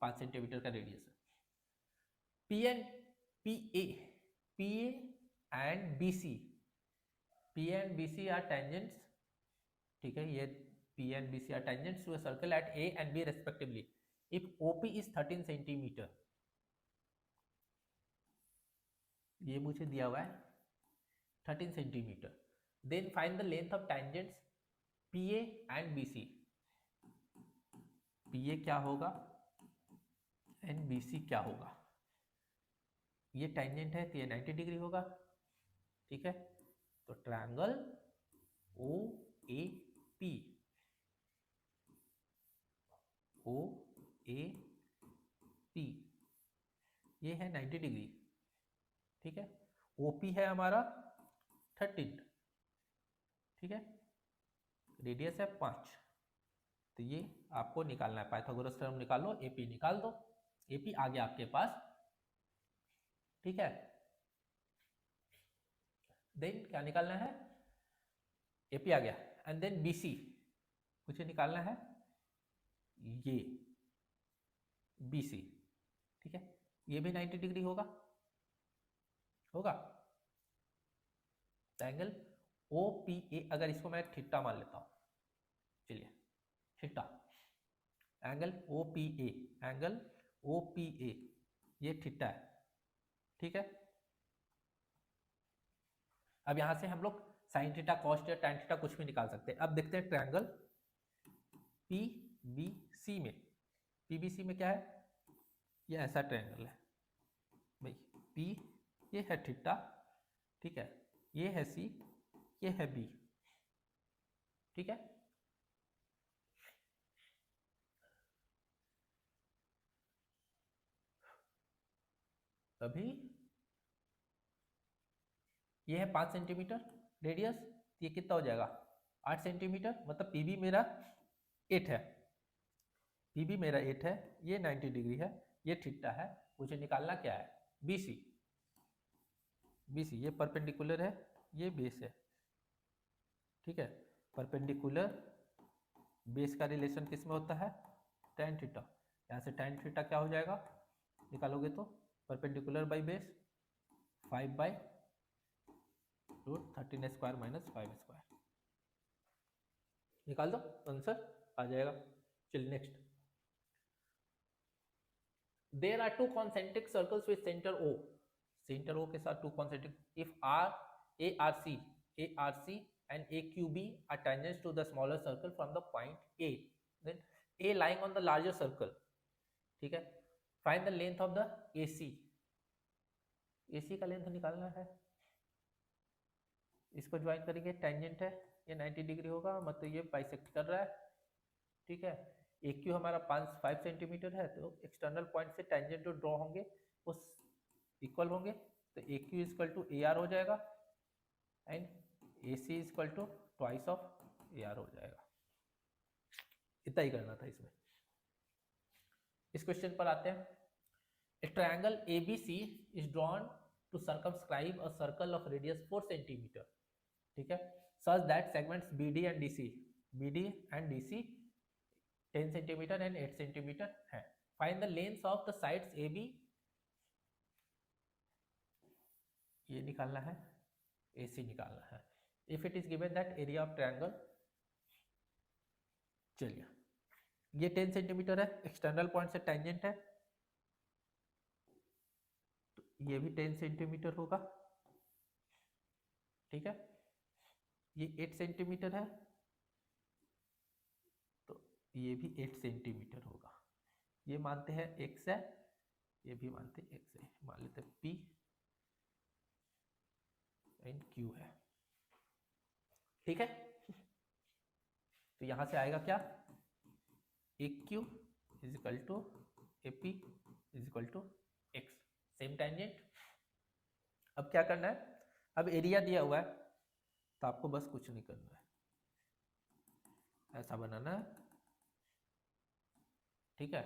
5 centimetre का रेडियस है। PA and BC are tangents, ठीक है, ये P and BC are tangents to a circle at A and B respectively. If OP is 13 centimetre, ये मुझे दिया हुआ है 13 centimetre, then find the length of tangents PA and BC. PA क्या होगा and BC क्या होगा, ये टेंजेंट है तो ये 90 डिग्री होगा, ठीक है। तो ट्रायंगल OAP ये है 90 डिग्री, ठीक है। OP है हमारा 13, ठीक है, रेडियस है 5, तो ये आपको निकालना है, पाइथागोरस थ्योरम निकाल लो, AP निकाल दो, AP आ गया आपके पास, ठीक है। देन क्या निकालना है, AP आ गया, एंड देन BC मुझे निकालना है, ये BC, ठीक है, ये भी 90 डिग्री होगा, एंगल OPA, अगर इसको मैं थीटा मान लेता हूं, चलिए थीटा, एंगल OPA ये थीटा है, ठीक है। अब यहां से हम लोग sine theta, cos theta, tan theta कुछ भी निकाल सकते हैं। अब देखते हैं ट्रायंगल PBC में क्या है, ये ऐसा ट्रायंगल है भाई, P ये है थीटा, ठीक है, ये है C, ये है B, ठीक है। अभी ये है 5 सेंटीमीटर रेडियस, ये कितना हो जाएगा 8 सेंटीमीटर, मतलब PB मेरा 8 है, PB मेरा 8 है, ये 90 डिग्री है, ये थीटा है, मुझे निकालना क्या है, BC ये परपेंडिकुलर है, ये बेस है, ठीक है। परपेंडिकुलर बेस का रिलेशन किस में होता है, tan थीटा, यहाँ से tan थीटा क्या हो जाएगा, निकालोगे तो perpendicular by base 5/√13 square minus 5 square, निकाल दो, आंसर आ जाएगा। चलिए next, there are 2 concentric circles with centre O के साथ 2 concentric, if ARC and AQB are tangents to the smaller circle from the point A, then A lying on the larger circle, ठीक है। Find the length of the AC का लेंथ निकालना है, इसको ज्वाइन करेंगे, टेंजेंट है, ये 90 डिग्री होगा, मतलब ये बाइसेक्ट कर रहा है, ठीक है। एक क्यू हमारा 5 सेंटीमीटर है, तो एक्सटर्नल पॉइंट से टेंजेंट जो ड्रॉ होंगे वो इक्वल होंगे, तो A Q equal to A R हो जाएगा and A C equal to twice of A R हो जाएगा। इतना ही करना था इसमें। इस क्वेश्चन पर आते हैं। A triangle ABC is drawn to circumscribe a circle of radius 4 centimeter, ठीक है, such that segments BD and DC 10 centimeter and 8 centimeter है। Find the lengths of the sides AB, ये निकालना है, AC निकालना है। If it is given that area of triangle, चलिए ये 10 सेंटीमीटर है, एक्सटर्नल पॉइंट से टेंजेंट है, तो ये भी 10 सेंटीमीटर होगा, ठीक है। ये 8 सेंटीमीटर है, तो ये भी 8 सेंटीमीटर होगा। ये मानते हैं x है, ये भी मानते हैं x है, मान लेते हैं P एंड Q है, ठीक है। तो यहां से आएगा क्या, AQ is equal to AP is equal to x, same tangent. अब क्या करना है, अब एरिया दिया हुआ है, तो आपको बस कुछ नहीं करना है, ऐसा बनाना है, ठीक है।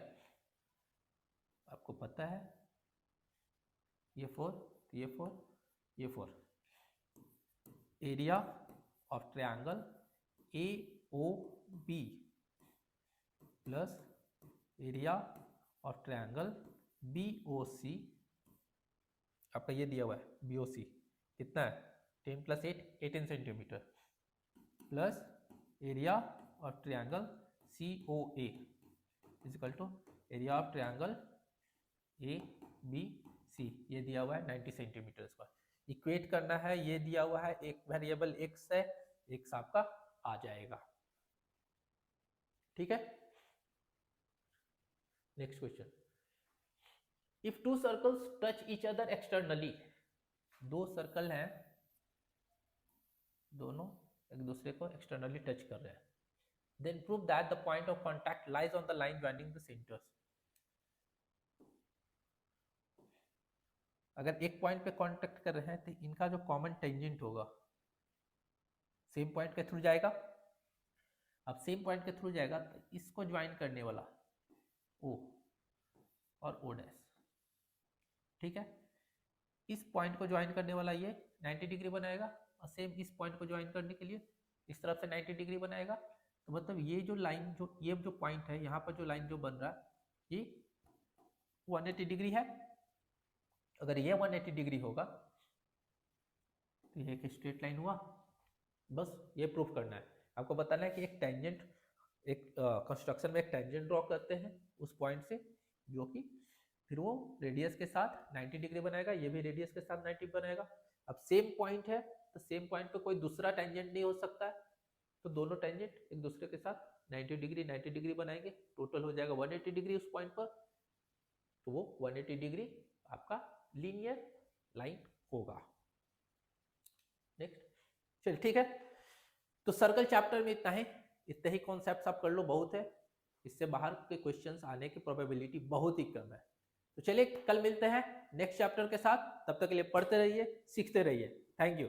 आपको पता है ये 4, ये 4, ये 4, area of triangle AOB plus area of triangle BOC, आपका ये दिया हुआ है BOC कितना है, 10 प्लस 8 18 centimetre, plus area of triangle COA is equal to area of triangle ABC, ये दिया हुआ है 90 सेंटीमीटर स्क्वायर। इक्वेट करना है, ये दिया हुआ है, एक वेरिएबल x है, x आपका आ जाएगा, ठीक है। Next question, if to circles touch each other externally, दो सर्कल हैं, दोनों एक दूसरे को एक्सटर्नली टच कर रहे हैं, then prove that the point of contact lies on the line joining the centres. अगर एक पॉइंट पे कांटेक्ट कर रहे हैं, तो इनका जो कॉमन टेंजेंट होगा सेम पॉइंट के थ्रू जाएगा। अब सेम पॉइंट के थ्रू जाएगा, तो इसको ज्वाइन करने वाला O और O डैश, ठीक है, इस पॉइंट को ज्वाइन करने वाला ये 90 डिग्री बनाएगा, और सेम इस पॉइंट को ज्वाइन करने के लिए इस तरफ से 90 डिग्री बनाएगा। तो मतलब ये जो लाइन, जो ये जो पॉइंट है, यहाँ पर जो लाइन जो बन रहा है, ये 180 डिग्री है। अगर ये 180 डिग्री होगा, तो ये एक स्ट्रेट लाइन हुआ। बस ये प्रूफ करना है, आपको बताना है कि एक टेंजेंट, एक कंस्ट्रक्शन में एक टेंजेंट ड्रॉ करते हैं उस पॉइंट से, जो कि फिर वो रेडियस के साथ 90 डिग्री बनाएगा, ये भी रेडियस के साथ 90 बनाएगा। अब सेम पॉइंट है, तो सेम पॉइंट पे कोई दूसरा टेंजेंट नहीं हो सकता है, तो दोनों टेंजेंट एक दूसरे के साथ 90 डिग्री बनाएंगे, टोटल हो जाएगा 180 डिग्री उस पॉइंट पर, तो वो 180 डिग्री आपका लीनियर लाइन होगा। नेक्स्ट, चल ठीक है। तो सर्कल चैप्टर में इतना है, इतने ही कॉन्सेप्ट्स आप कर लो, बहुत है, इससे बाहर के क्वेश्चंस आने की प्रोबेबिलिटी बहुत ही कम है। तो चलिए कल मिलते हैं नेक्स्ट चैप्टर के साथ, तब तक के लिए पढ़ते रहिए, सीखते रहिए। Thank you.